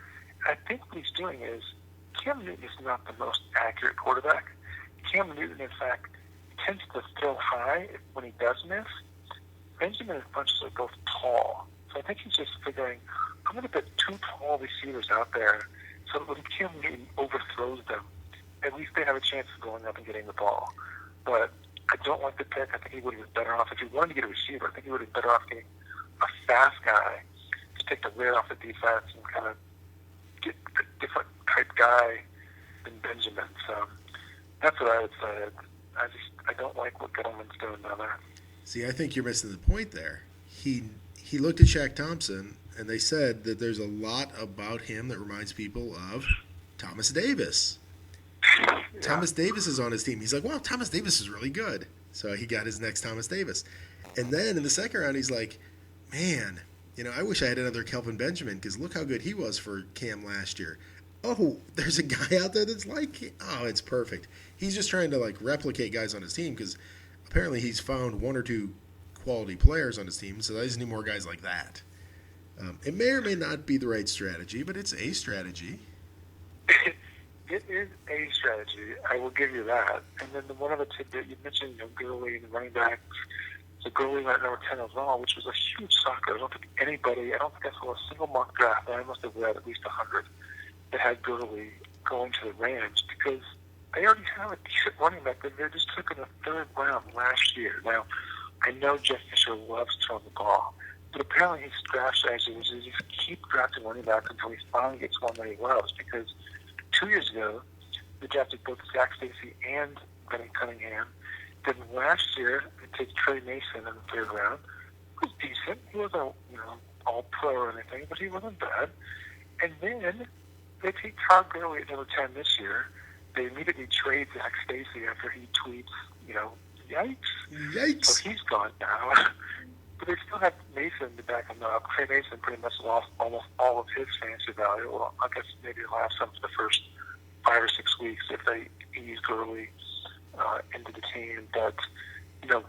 I think what he's doing is, Cam Newton is not the most accurate quarterback. Cam Newton, in fact, tends to throw high when he does miss. Benjamin and Funchess are both tall. So I think he's just figuring, I'm going to put 2 tall receivers out there so that when Cam Newton overthrows them, at least they have a chance of going up and getting the ball. But I don't like the pick. I think he would have been better off. If he wanted to get a receiver, I think he would have been better off getting a fast guy to take the lid off the defense and kind of get a different type guy than Benjamin. So that's what I would say. I don't like what Gettleman's doing down there. See, I think you're missing the point there. He looked at Shaq Thompson, and they said that there's a lot about him that reminds people of Thomas Davis. Yeah. Thomas Davis is on his team. He's like, wow, Thomas Davis is really good. So he got his next Thomas Davis. And then in the second round, he's like, man, I wish I had another Kelvin Benjamin because look how good he was for Cam last year. Oh, there's a guy out there that's like, oh, it's perfect. He's just trying to replicate guys on his team because apparently he's found 1 or 2 quality players on his team, so he just need more guys like that. It may or may not be the right strategy, but it's a strategy. It is a strategy. I will give you that. And then the one other tidbit you mentioned, Gurley and the running backs. So Gurley went number 10 overall, which was a huge shocker. I don't think I saw a single mock draft, and I must have read at least 100, that had Gurley going to the Rams because they already have a decent running back that they just took in the 3rd round last year. Now, I know Jeff Fisher loves throwing the ball, but apparently his draft strategy was to just keep drafting running backs until he finally gets one that he loves because 2 years ago, they drafted both Zach Stacy and Benny Cunningham. Then last year, they took Trey Mason in the 3rd round. He was decent. He wasn't, all pro or anything, but he wasn't bad. And then they take Todd Gurley at number 10 this year. They immediately trade Zach Stacy after he tweets, yikes. So he's gone now. But they still have Mason to back him up. Trey Mason pretty much lost almost all of his fantasy value. Well, I guess maybe he'll have some for the first 5 or 6 weeks if they ease Gurley into the team. But,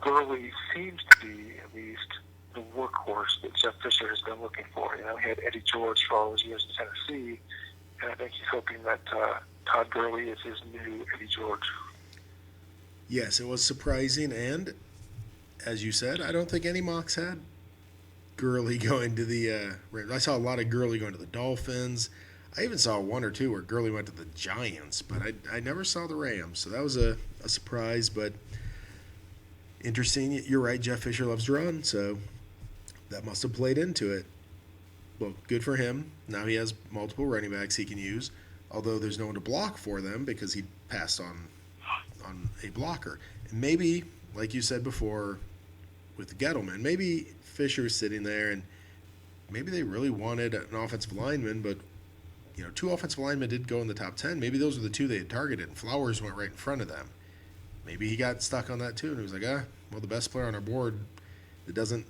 Gurley seems to be at least the workhorse that Jeff Fisher has been looking for. He had Eddie George for all his years in Tennessee, and I think he's hoping that Todd Gurley is his new Eddie George. Yes, it was surprising, and as you said, I don't think any mocks had Gurley going to the Rams. I saw a lot of Gurley going to the Dolphins. I even saw 1 or 2 where Gurley went to the Giants, but I never saw the Rams, so that was a surprise, but interesting. You're right, Jeff Fisher loves to run, so that must have played into it. Well, good for him. Now he has multiple running backs he can use, although there's no one to block for them because he passed on a blocker. And maybe, like you said before with Gettleman, maybe Fisher's sitting there and maybe they really wanted an offensive lineman, but 2 offensive linemen did go in the top 10. Maybe those were the 2 they had targeted, and Flowers went right in front of them. maybe he got stuck on that too, and he was like, well, the best player on our board, it doesn't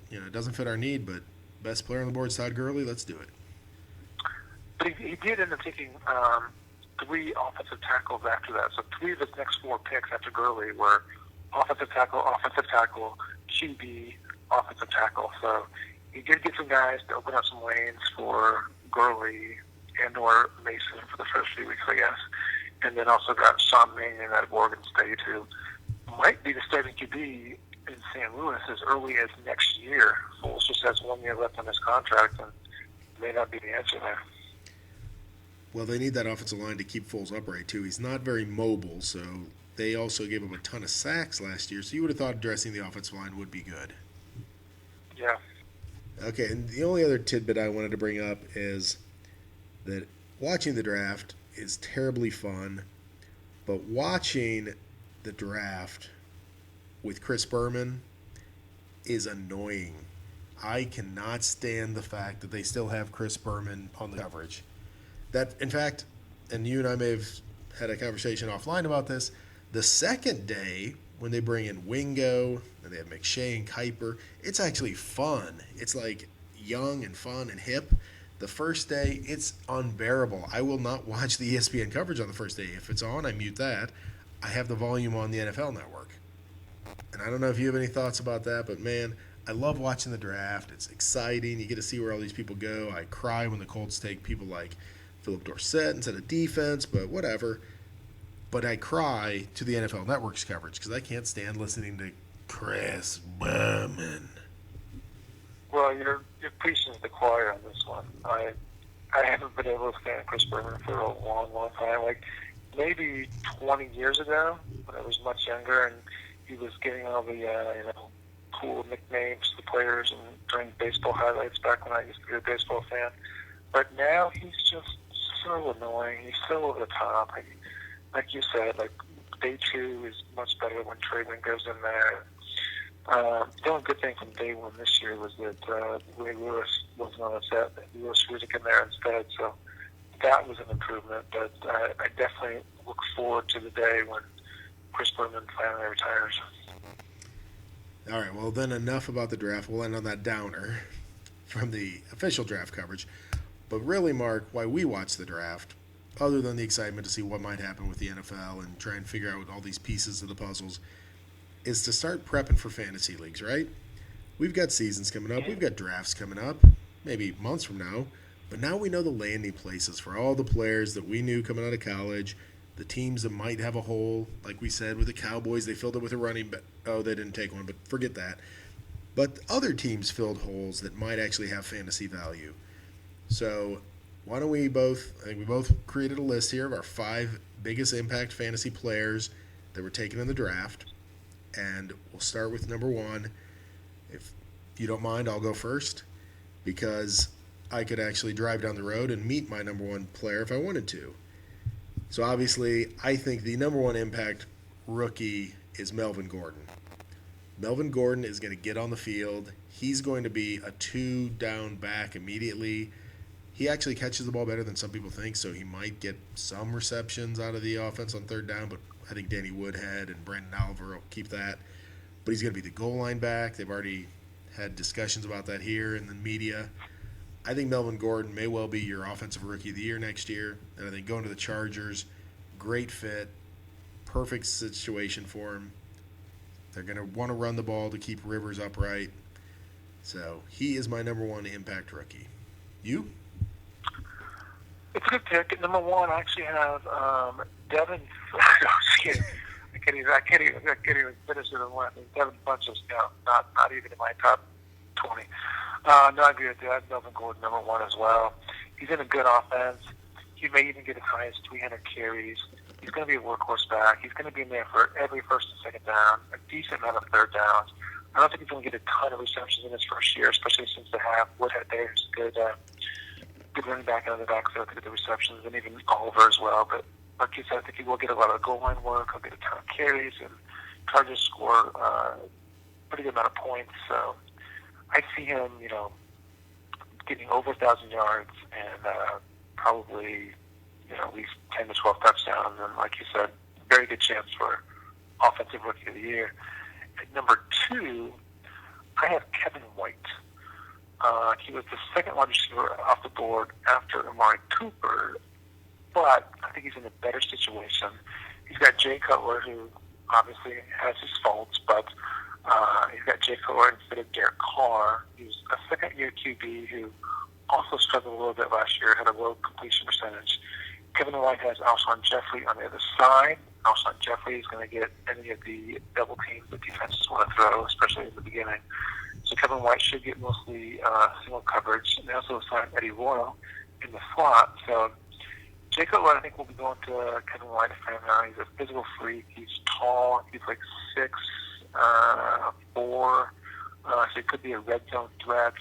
fit our need, but best player on the board is Todd Gurley. Let's do it. But he did end up taking 3 offensive tackles after that. So 3 of his next 4 picks after Gurley were offensive tackle, QB, offensive tackle. So he did get some guys to open up some lanes for Gurley and or Mason for the first few weeks, I guess. And then also got Sean Mannion out of Oregon State, who might be the starting QB in St. Louis as early as next year. Foles just has 1 year left on his contract and may not be the answer there. Well, they need that offensive line to keep Foles upright, too. He's not very mobile, so they also gave him a ton of sacks last year, so you would have thought addressing the offensive line would be good. Yeah. Okay, and the only other tidbit I wanted to bring up is that watching the draft is terribly fun, but watching the draft with Chris Berman is annoying. I cannot stand the fact that they still have Chris Berman on the coverage. That, in fact, and you and I may have had a conversation offline about this, the second day when they bring in Wingo and they have McShay and Kuiper, it's actually fun. It's like young and fun and hip. The first day, it's unbearable. I will not watch the ESPN coverage on the first day. If it's on, I mute that. I have the volume on the NFL Network. And I don't know if you have any thoughts about that, but man, I love watching the draft. It's exciting. You get to see where all these people go. I cry when the Colts take people like Philip Dorsett instead of defense, but whatever. But I cry to the NFL Network's coverage because I can't stand listening to Chris Berman. Well, you're preaching to the choir on this one. I haven't been able to stand Chris Berman for a long, long time. Like maybe 20 years ago when I was much younger and he was getting all the cool nicknames to the players and during baseball highlights back when I used to be a baseball fan. But now he's just so annoying. He's so over the top. Like you said, like day 2 is much better when Traylon goes in there. The only good thing from day 1 this year was that Ray Lewis wasn't on the set. Lewis was in there instead, so that was an improvement. But I definitely look forward to the day when Chris Berman finally retires. All right, well, then enough about the draft. We'll end on that downer from the official draft coverage. But really, Mark, why we watch the draft, other than the excitement to see what might happen with the NFL and try and figure out all these pieces of the puzzles, is to start prepping for fantasy leagues, right? We've got seasons coming up. We've got drafts coming up, maybe months from now. But now we know the landing places for all the players that we knew coming out of college, the teams that might have a hole. Like we said with the Cowboys, they filled it with a running back. Oh, they didn't take one, but forget that. But other teams filled holes that might actually have fantasy value. So why don't we both, I think we both created a list here of our 5 biggest impact fantasy players that were taken in the draft. And we'll start with number 1. If you don't mind, I'll go first because I could actually drive down the road and meet my number 1 player if I wanted to. So obviously, I think the number 1 impact rookie is Melvin Gordon. Melvin Gordon is going to get on the field. He's going to be a 2-down back immediately. He actually catches the ball better than some people think, so he might get some receptions out of the offense on 3rd down, but I think Danny Woodhead and Brandon Oliver will keep that. But he's going to be the goal line back. They've already had discussions about that here in the media. I think Melvin Gordon may well be your offensive rookie of the year next year. And I think going to the Chargers, great fit, perfect situation for him. They're going to want to run the ball to keep Rivers upright. So he is my number 1 impact rookie. You? It's a good pick. At number 1, I actually have Devin. No, just kidding. I can't even finish it in one. Devin Funchess, not even in my top 20. No, I agree with you. I have Melvin Gordon number 1 as well. He's in a good offense. He may even get as high as 300 carries. He's going to be a workhorse back. He's going to be in there for every 1st and 2nd down, a decent amount of 3rd downs. I don't think he's going to get a ton of receptions in his first year, especially since they have Woodhead there, who's good running back out of the backfield to get the receptions, and even Oliver as well. But like you said, I think he will get a lot of goal line work. He'll get a ton of carries, and Chargers score a pretty good amount of points. So I see him, getting over 1,000 yards and probably, at least 10 to 12 touchdowns. And like you said, very good chance for Offensive Rookie of the Year. At number 2, I have Kevin White. He was the second wide receiver off the board after Amari Cooper, but I think he's in a better situation. He's got Jay Cutler, who obviously has his faults, but he's got Jay Cutler instead of Derek Carr. He's a second-year QB who also struggled a little bit last year, had a low completion percentage. Kevin White has Alshon Jeffrey on the other side. Alshon Jeffrey is going to get any of the double teams that defenses want to throw, especially in the beginning. So Kevin White should get mostly single coverage. And they also assigned Eddie Royal in the slot. So Jacob, I think, will be going to Kevin White a fair amount. He's a physical freak. He's tall. He's like 6'4". So he could be a red zone threat.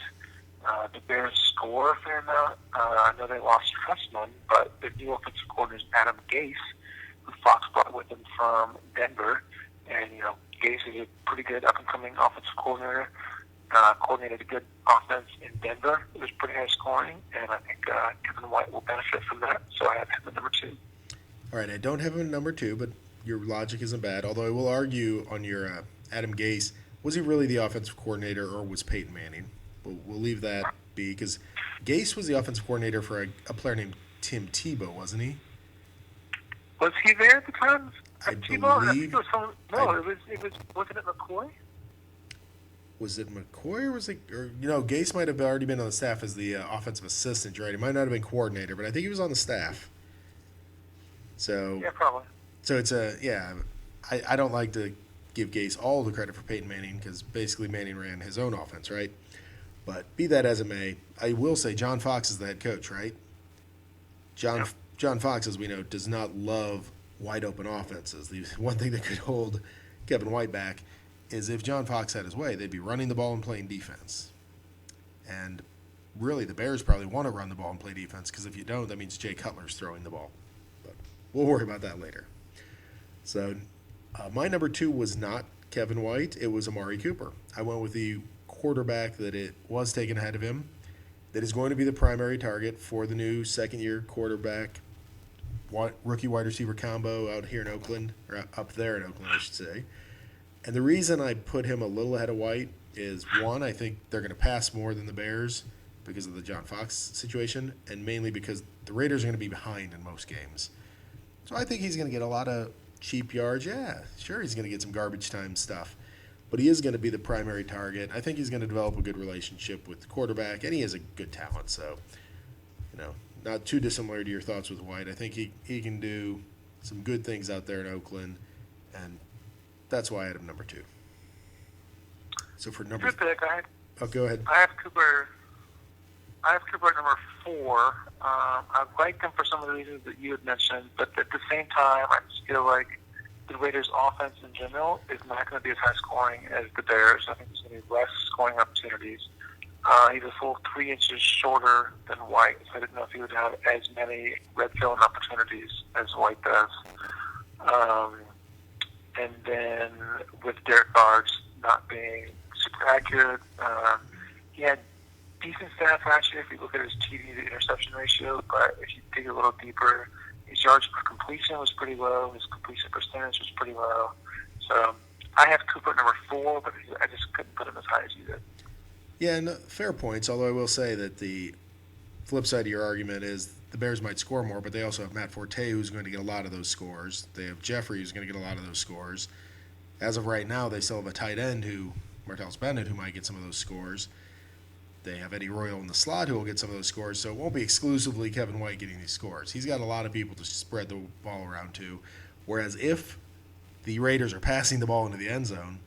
The Bears score a fair amount. I know they lost Trustman, but their new offensive coordinator is Adam Gase, who Fox brought with him from Denver. And, Gase is a pretty good up-and-coming offensive coordinator. Coordinated a good offense in Denver. It was pretty high scoring, and I think Kevin White will benefit from that. So I have him at number 2. All right, I don't have him at number 2, but your logic isn't bad. Although I will argue on your Adam Gase, was he really the offensive coordinator or was Peyton Manning? We'll leave that be because Gase was the offensive coordinator for a player named Tim Tebow, wasn't he? Was he there at the time? I Tebow? believe. It was. Wasn't it McCoy? Was it McCoy or was it? Or Gase might have already been on the staff as the offensive assistant, right? He might not have been coordinator, but I think he was on the staff. So yeah, probably. So it's I don't like to give Gase all the credit for Peyton Manning because basically Manning ran his own offense, right? But be that as it may, I will say John Fox is the head coach, right? John Fox, as we know, does not love wide open offenses. The one thing that could hold Kevin White back is if John Fox had his way, they'd be running the ball and playing defense. And really, the Bears probably want to run the ball and play defense because if you don't, that means Jay Cutler's throwing the ball. But we'll worry about that later. So my number 2 was not Kevin White. It was Amari Cooper. I went with the quarterback that it was taken ahead of him that is going to be the primary target for the new second-year quarterback rookie wide receiver combo out here in Oakland, or up there in Oakland, I should say. And the reason I put him a little ahead of White is, one, I think they're going to pass more than the Bears because of the John Fox situation, and mainly because the Raiders are going to be behind in most games. So I think he's going to get a lot of cheap yards. Yeah, sure, he's going to get some garbage time stuff. But he is going to be the primary target. I think he's going to develop a good relationship with the quarterback, and he has a good talent. So, not too dissimilar to your thoughts with White. I think he can do some good things out there in Oakland, and that's why I had him number 2. So for number... Good pick. Go ahead. I have Cooper at number 4. I like him for some of the reasons that you had mentioned, but at the same time, I just feel like the Raiders' offense in general is not going to be as high scoring as the Bears. I think there's going to be less scoring opportunities. He's a full 3 inches shorter than White, so I didn't know if he would have as many red zone opportunities as White does. And then with Derek Carr not being super accurate, he had decent stats last year if you look at his TD to interception ratio, but if you dig a little deeper, his yards per completion was pretty low. His completion percentage was pretty low. So I have Cooper at number 4, but I just couldn't put him as high as you did. Yeah, no, fair points, although I will say that the flip side of your argument is the Bears might score more, but they also have Matt Forte, who's going to get a lot of those scores. They have Jeffrey, who's going to get a lot of those scores. As of right now, they still have a tight end, Martellus Bennett, who might get some of those scores. They have Eddie Royal in the slot who will get some of those scores, so it won't be exclusively Kevin White getting these scores. He's got a lot of people to spread the ball around to, whereas if the Raiders are passing the ball into the end zone,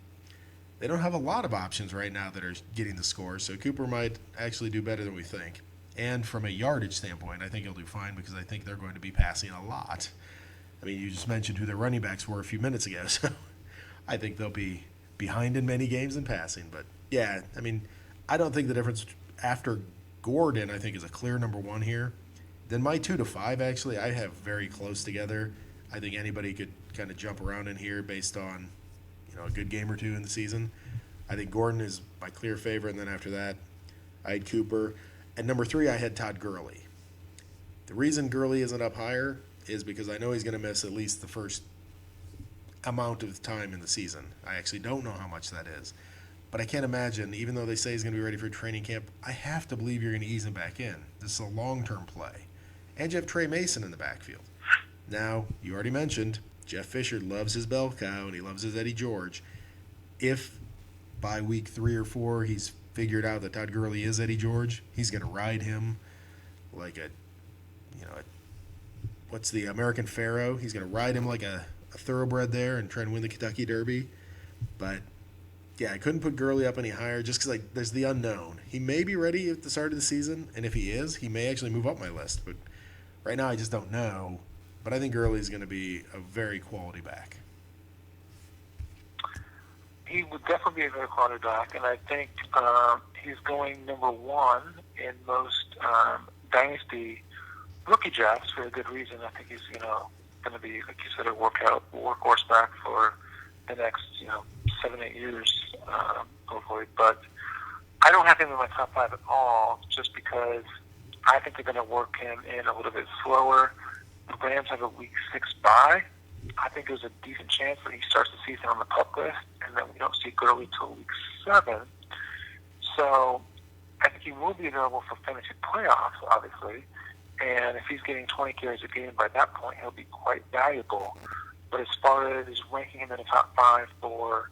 they don't have a lot of options right now that are getting the scores, so Cooper might actually do better than we think. And from a yardage standpoint, I think he'll do fine because I think they're going to be passing a lot. I mean, you just mentioned who their running backs were a few minutes ago, so I think they'll be behind in many games in passing. But, yeah, I mean, I don't think the difference after Gordon, I think, is a clear number 1 here. Then my 2 to 5, actually, I have very close together. I think anybody could kind of jump around in here based on, a good game or 2 in the season. I think Gordon is my clear favorite, and then after that, I had Cooper. At number 3, I had Todd Gurley. The reason Gurley isn't up higher is because I know he's going to miss at least the first amount of time in the season. I actually don't know how much that is. But I can't imagine, even though they say he's going to be ready for training camp, I have to believe you're going to ease him back in. This is a long-term play. And you have Trey Mason in the backfield. Now, you already mentioned, Jeff Fisher loves his bell cow and he loves his Eddie George. If by week 3 or 4 he's figured out that Todd Gurley is Eddie George, he's going to ride him like what's the American Pharaoh? He's going to ride him like a thoroughbred there and try and win the Kentucky Derby. But yeah, I couldn't put Gurley up any higher just because there's the unknown. He may be ready at the start of the season, and if he is, he may actually move up my list. But right now, I just don't know. But I think Gurley is going to be a very quality back. He would definitely be a very quality back, and I think he's going number 1 in most dynasty rookie drafts for a good reason. I think he's going to be, like you said, a workhorse back for the next 7-8 years, hopefully. But I don't have him in my top 5 at all, just because I think they're going to work him in a little bit slower. The Rams have a week 6 bye. I think there's a decent chance that he starts the season on the PUP list, and then we don't see Gurley till week 7. So I think he will be available for fantasy playoffs, obviously. And if he's getting 20 carries a game by that point, he'll be quite valuable. But as far as ranking him in the top 5 for,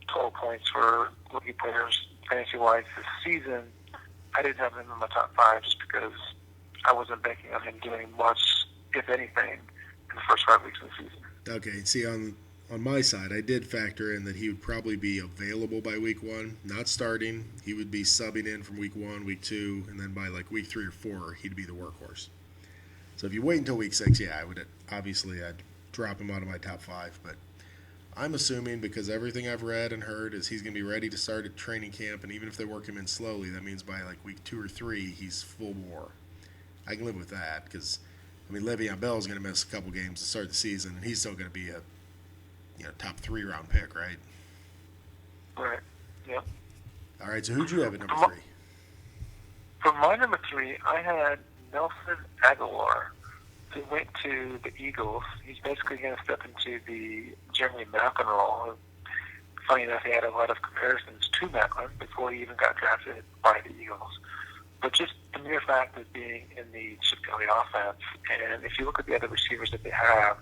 total points for rookie players fantasy-wise this season, I didn't have him in my top 5 just because I wasn't banking on him doing much, if anything, in the first 5 weeks of the season. Okay, see, on my side, I did factor in that he would probably be available by week 1, not starting. He would be subbing in from week 1, week 2, and then by week 3 or 4, he'd be the workhorse. So if you wait until week 6, yeah, I'd drop him out of my top 5, but I'm assuming, because everything I've read and heard is he's going to be ready to start at training camp, and even if they work him in slowly, that means by week 2 or 3, he's full bore. I can live with that, because Le'Veon Bell is going to miss a couple games to start the season, and he's still going to be a top 3 round pick, right? Right. Yeah. All right. So who'd you have at number 3? For my number 3, I had Nelson Aguilar, who went to the Eagles. He's basically going to step into the Jeremy Maclin role. Funny enough, he had a lot of comparisons to Maclin before he even got drafted by the Eagles. But just the mere fact of being in the Chip Kelly offense, and if you look at the other receivers that they have,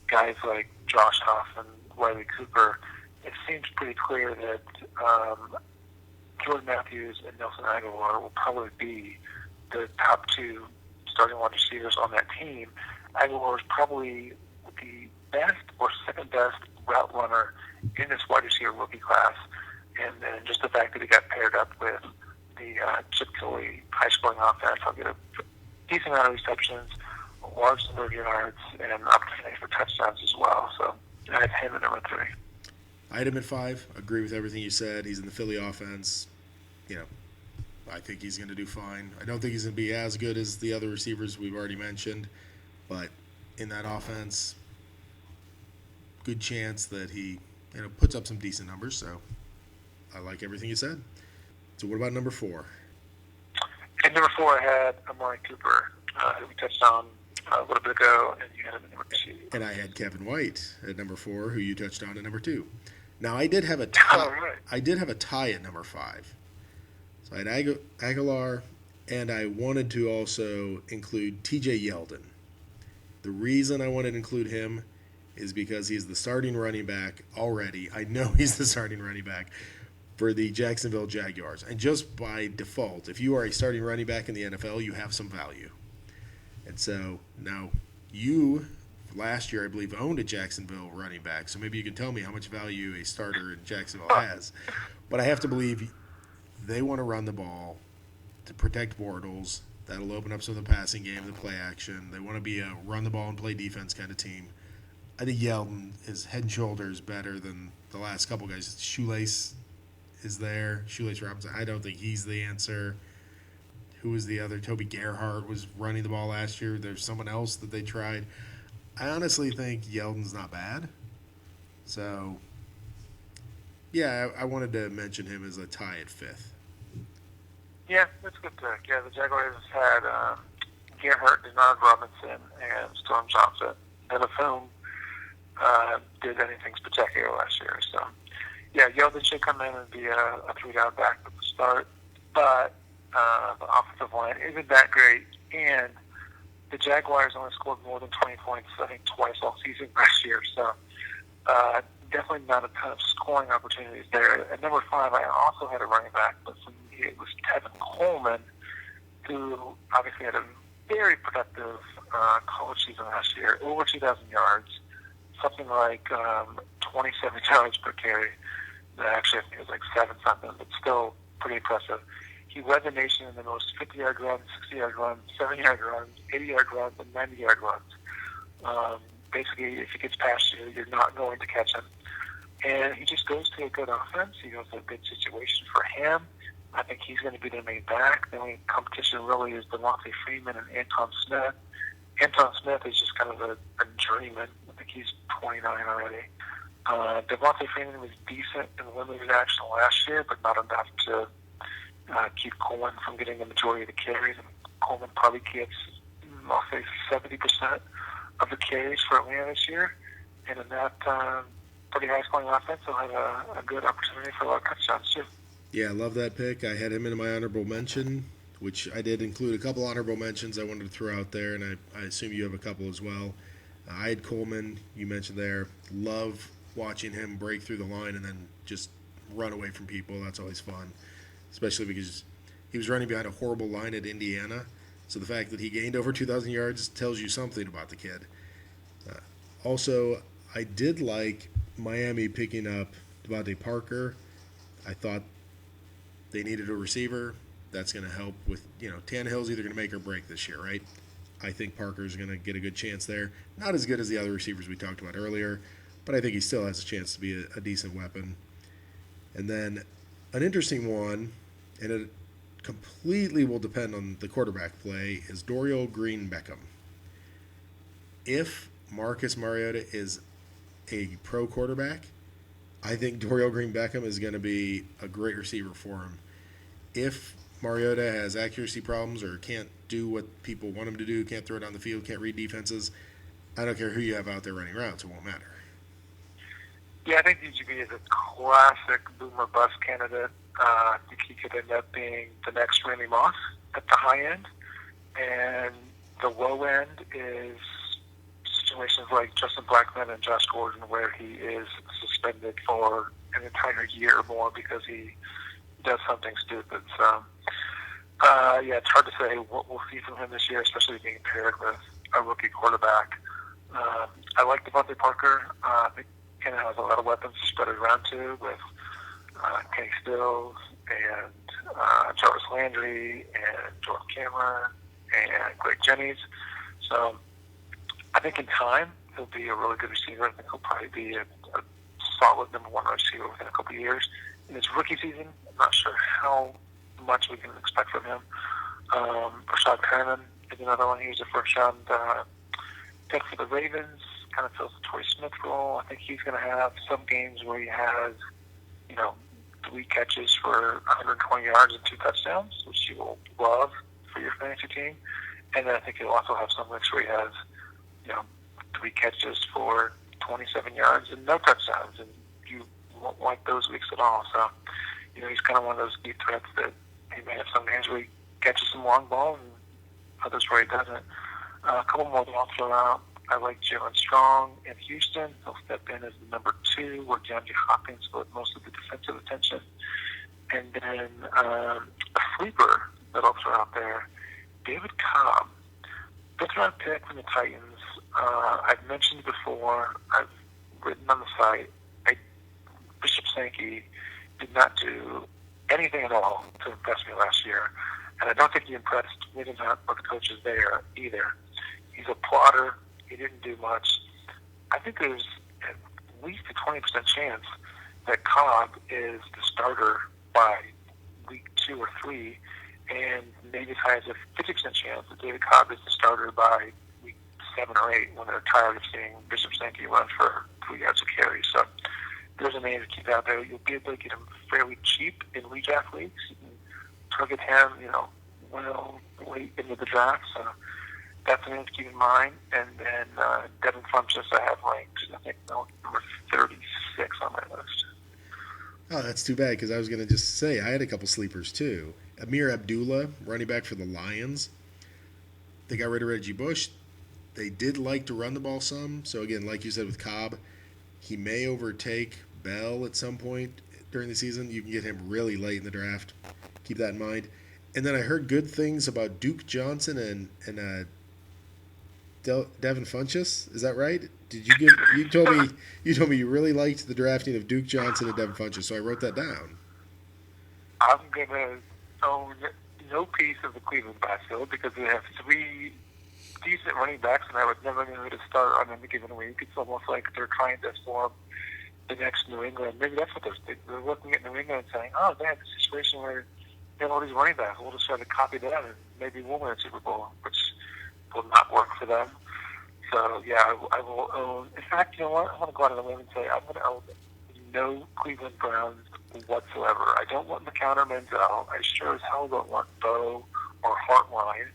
guys like Josh Huff and Riley Cooper, it seems pretty clear that Jordan Matthews and Nelson Aguilar will probably be the top 2 starting wide receivers on that team. Aguilar is probably the best or second best route runner in this wide receiver rookie class. And then just the fact that he got paired up with the Chip Kelly high-scoring offense, I'll get a decent amount of receptions, a large number of yards, and an opportunity for touchdowns as well. So I had him at number 3. I had him at 5. Agree with everything you said. He's in the Philly offense. I think he's going to do fine. I don't think he's going to be as good as the other receivers we've already mentioned, but in that offense, good chance that he puts up some decent numbers. So I like everything you said. So what about number 4? At number 4, I had Amari Cooper, who we touched on a little bit ago, and you had him at number 2. And I had Kevin White at number 4, who you touched on at number 2. Now I did have a tie. Right. I did have a tie at number 5. So I had Aguilar, and I wanted to also include T.J. Yeldon. The reason I wanted to include him is because he's the starting running back already. I know he's the starting running back for the Jacksonville Jaguars. And just by default, if you are a starting running back in the NFL, you have some value. And so now you, last year, I believe, owned a Jacksonville running back. So maybe you can tell me how much value a starter in Jacksonville has. But I have to believe they want to run the ball to protect Bortles. That'll open up some of the passing game, the play action. They want to be a run the ball and play defense kind of team. I think Yeldon is head and shoulders better than the last couple guys. Shoelace is there. Shoelace Robinson. I don't think he's the answer. Who was the other? Toby Gerhart was running the ball last year. There's someone else that they tried. I honestly think Yeldon's not bad. So, yeah, I wanted to mention him as a tie at 5th. Yeah, that's a good pick. Yeah, the Jaguars had Gerhart, Denard Robinson, and Storm Johnson, none of whom did anything spectacular last year. So, yeah, Yeldon should come in and be a three-down back at the start, but the offensive line isn't that great, and the Jaguars only scored more than 20 points, I think, twice all season last year. So, definitely not a ton of scoring opportunities there. At number 5, I also had a running back, but for me it was Tevin Coleman, who obviously had a very productive college season last year, over 2,000 yards, something like 27 yards per carry. Actually, I think it was like 7-something, but still pretty impressive. He led the nation in the most 50-yard runs, 60-yard runs, 70-yard runs, 80-yard runs, and 90-yard runs. Basically, if he gets past you, you're not going to catch him. And he just goes to a good offense. He goes to a good situation for him. I think he's going to be the main back. The only competition really is Devontae Freeman and Anton Smith. Anton Smith is just kind of a journeyman. I think he's 29 already. Devontae Freeman was decent in limited action last year, but not enough to keep Coleman from getting the majority of the carries. And Coleman probably gets, I'll say, 70% of the carries for Atlanta this year. And in that pretty high-scoring offense, he'll have a good opportunity for a lot of touchdowns, too. Yeah, I love that pick. I had him in my honorable mention, which I did include a couple honorable mentions I wanted to throw out there, and I assume you have a couple as well. I had Coleman, you mentioned there. Love watching him break through the line and then just run away from people. That's always fun, especially because he was running behind a horrible line at Indiana. So the fact that he gained over 2,000 yards tells you something about the kid. Also, I did like Miami picking up Devontae Parker. I thought they needed a receiver. That's going to help with, Tannehill's either going to make or break this year, right? I think Parker's going to get a good chance there. Not as good as the other receivers we talked about earlier, but I think he still has a chance to be a decent weapon. And then an interesting one, and it completely will depend on the quarterback play, is Dorial Green-Beckham. If Marcus Mariota is a pro quarterback, I think Dorial Green-Beckham is going to be a great receiver for him. If Mariota has accuracy problems or can't do what people want him to do, can't throw it down the field, can't read defenses, I don't care who you have out there running routes, it won't matter. Yeah, I think DGB is a classic boomer bust candidate. I think he could end up being the next Randy Moss at the high end. And the low end is situations like Justin Blackmon and Josh Gordon, where he is suspended for an entire year or more because he does something stupid. So, yeah, it's hard to say what we'll see from him this year, especially being paired with a rookie quarterback. I like Devontae Parker. I think Ken has a lot of weapons to spread it around to, with Kenny Stills and Jarvis Landry and Jordan Cameron and Greg Jennings. So I think in time he'll be a really good receiver. I think he'll probably be a solid number 1 receiver within a couple of years. In his rookie season, I'm not sure how much we can expect from him. Rashad Perriman is another one. He was a first-round pick for the Ravens. Kind of fills the Torrey Smith role. I think he's going to have some games where he has, 3 catches for 120 yards and 2 touchdowns, which you will love for your fantasy team. And then I think he'll also have some weeks where he has, 3 catches for 27 yards and no touchdowns, and you won't like those weeks at all. So, he's kind of one of those deep threats that he may have some games where he catches some long balls and others where he doesn't. A couple more that I'll throw out. I like Jalen Strong in Houston. He'll step in as the number 2, where DeAndre Hopkins will have most of the defensive attention. And then a sleeper that I'll throw out there, David Cobb. 5th-round pick from the Titans. I've mentioned before, I've written on the site, Bishop Sankey did not do anything at all to impress me last year. And I don't think he impressed Whittingham or the coaches there either. He's a plotter. He didn't do much. I think there's at least a 20% chance that Cobb is the starter by week 2 or 3, and maybe as high as a 50% chance that David Cobb is the starter by week 7 or 8 when they're tired of seeing Bishop Sankey run for 3 yards of carry. So there's a name to keep out there. You'll be able to get him fairly cheap in redraft leagues. You can target him, well late into the draft. So that's a name to keep in mind. And then Devin Funchess I have ranked, I think, number 36 on my list. Oh, that's too bad because I was going to just say I had a couple sleepers too. Amir Abdullah, running back for the Lions. They got rid of Reggie Bush. They did like to run the ball some. So, again, like you said with Cobb, he may overtake Bell at some point during the season. You can get him really late in the draft. Keep that in mind. And then I heard good things about Duke Johnson and Devin Funchess. Is that right? Did you give? You told me you really liked the drafting of Duke Johnson and Devin Funchess. So I wrote that down. I'm going to own no piece of the Cleveland backfield because they have three decent running backs, and I would never know to start on any given week. It's almost like they're trying to form the next New England. Maybe that's what they're looking at New England and saying, oh, they have a situation where they have all these running backs. We'll just try to copy that and maybe we'll win a Super Bowl, which will not work for them. So, yeah, I will own. In fact, you know what? I'm going to go out on a limb and say I'm going to own no Cleveland Browns whatsoever. I don't want McCown or Menzel. I sure as hell don't want Bo or Hartline.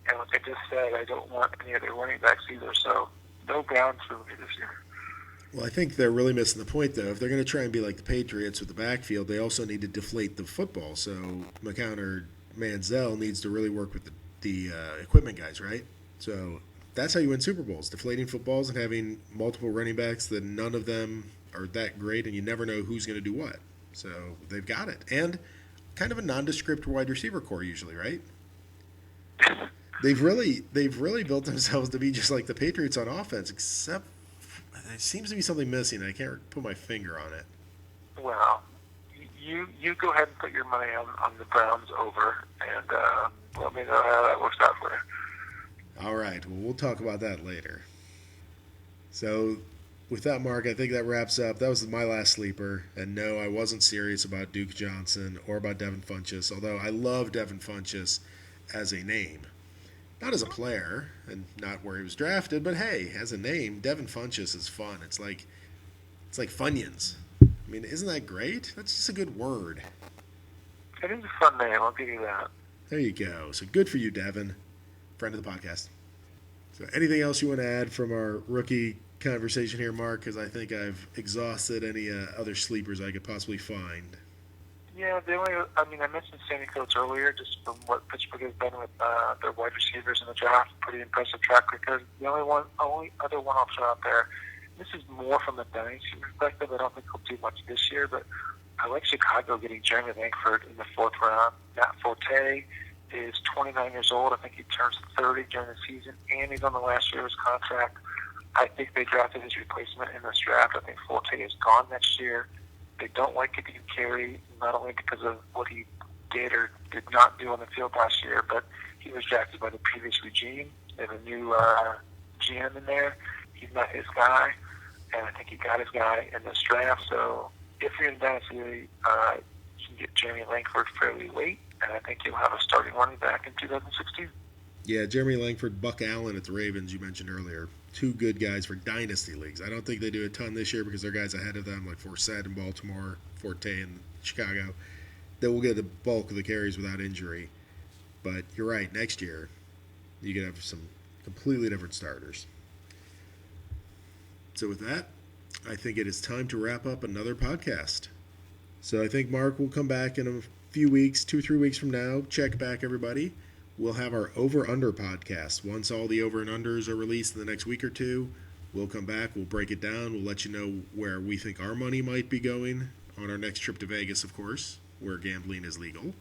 And like I just said, I don't want any other running backs either. So, no Browns for me this year. Well, I think they're really missing the point, though. If they're going to try and be like the Patriots with the backfield, they also need to deflate the football. So McCown or Manziel needs to really work with the equipment guys, right? So that's how you win Super Bowls, deflating footballs and having multiple running backs that none of them are that great, and you never know who's going to do what. So they've got it. And kind of a nondescript wide receiver core usually, right? They've really built themselves to be just like the Patriots on offense, except there seems to be something missing. I can't put my finger on it. Well, you go ahead and put your money on the Browns over, and let me know how that works out for you. All right. Well, we'll talk about that later. So, with that, Mark, I think that wraps up. That was my last sleeper. And no, I wasn't serious about Duke Johnson or about Devin Funchess, although I love Devin Funchess as a name. Not as a player, and not where he was drafted, but hey, as a name, Devin Funchess is fun. It's like Funyuns. I mean, isn't that great? That's just a good word. It is a fun name, I'll give you that. There you go. So good for you, Devin, friend of the podcast. So anything else you want to add from our rookie conversation here, Mark? Because I think I've exhausted any other sleepers I could possibly find. Yeah, I mentioned Sammy Coates earlier, just from what Pittsburgh has done with their wide receivers in the draft. Pretty impressive track record. The only other one I'll throw out there, this is more from the dynasty perspective. I don't think he'll do much this year, but I like Chicago getting Jeremy Langford in the 4th round. Matt Forte is 29 years old. I think he turns 30 during the season, and he's on the last year of his contract. I think they drafted his replacement in this draft. I think Forte is gone next year. They don't like Kadeem Carey, not only because of what he did or did not do on the field last year, but he was drafted by the previous regime. They have a new GM in there. He's not his guy, and I think he got his guy in this draft. So if you're in Dynasty, you can get Jeremy Langford fairly late, and I think you'll have a starting running back in 2016. Yeah, Jeremy Langford, Buck Allen at the Ravens, you mentioned earlier. Two good guys for dynasty leagues. I don't think they do a ton this year because they're guys ahead of them, like Forsett in Baltimore, Forte in Chicago, that will get the bulk of the carries without injury. But you're right, next year you could have some completely different starters. So with that, I think it is time to wrap up another podcast. So I think, Mark, we'll come back in a few weeks, 2-3 weeks from now, check back everybody. We'll have our over-under podcast. Once all the over and unders are released in the next week or two, we'll come back, we'll break it down, we'll let you know where we think our money might be going on our next trip to Vegas, of course, where gambling is legal.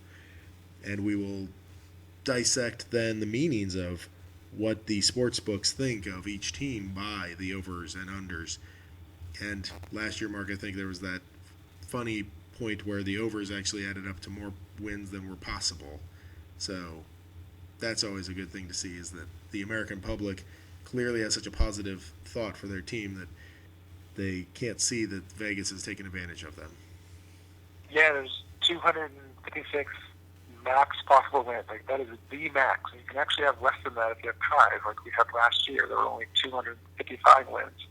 And we will dissect then the meanings of what the sports books think of each team by the overs and unders. And last year, Mark, I think there was that funny point where the overs actually added up to more wins than were possible. So that's always a good thing to see, is that the American public clearly has such a positive thought for their team that they can't see that Vegas is taking advantage of them. Yeah, there's 256 max possible wins. Like, that is the max. And you can actually have less than that if you have ties, like we had last year. There were only 255 wins.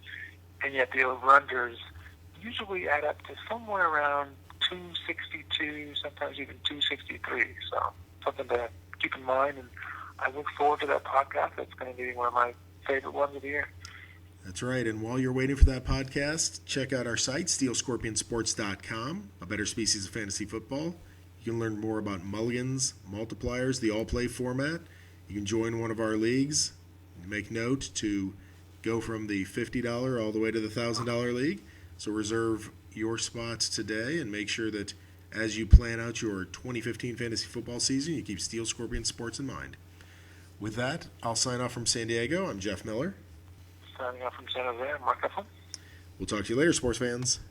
And yet the over-unders usually add up to somewhere around 262, sometimes even 263. So something to keep in mind. And I look forward to that podcast. It's going to be one of my favorite ones of the year. That's right. And while you're waiting for that podcast, check out our site, steelscorpionsports.com, a better species of fantasy football. You can learn more about mulligans, multipliers, the all-play format. You can join one of our leagues. Make note to go from the $50 all the way to the $1,000 league. So reserve your spots today and make sure that as you plan out your 2015 fantasy football season, you keep Steel Scorpion Sports in mind. With that, I'll sign off from San Diego. I'm Jeff Miller. Signing off from San Jose, I'm Mark Eflin. We'll talk to you later, sports fans.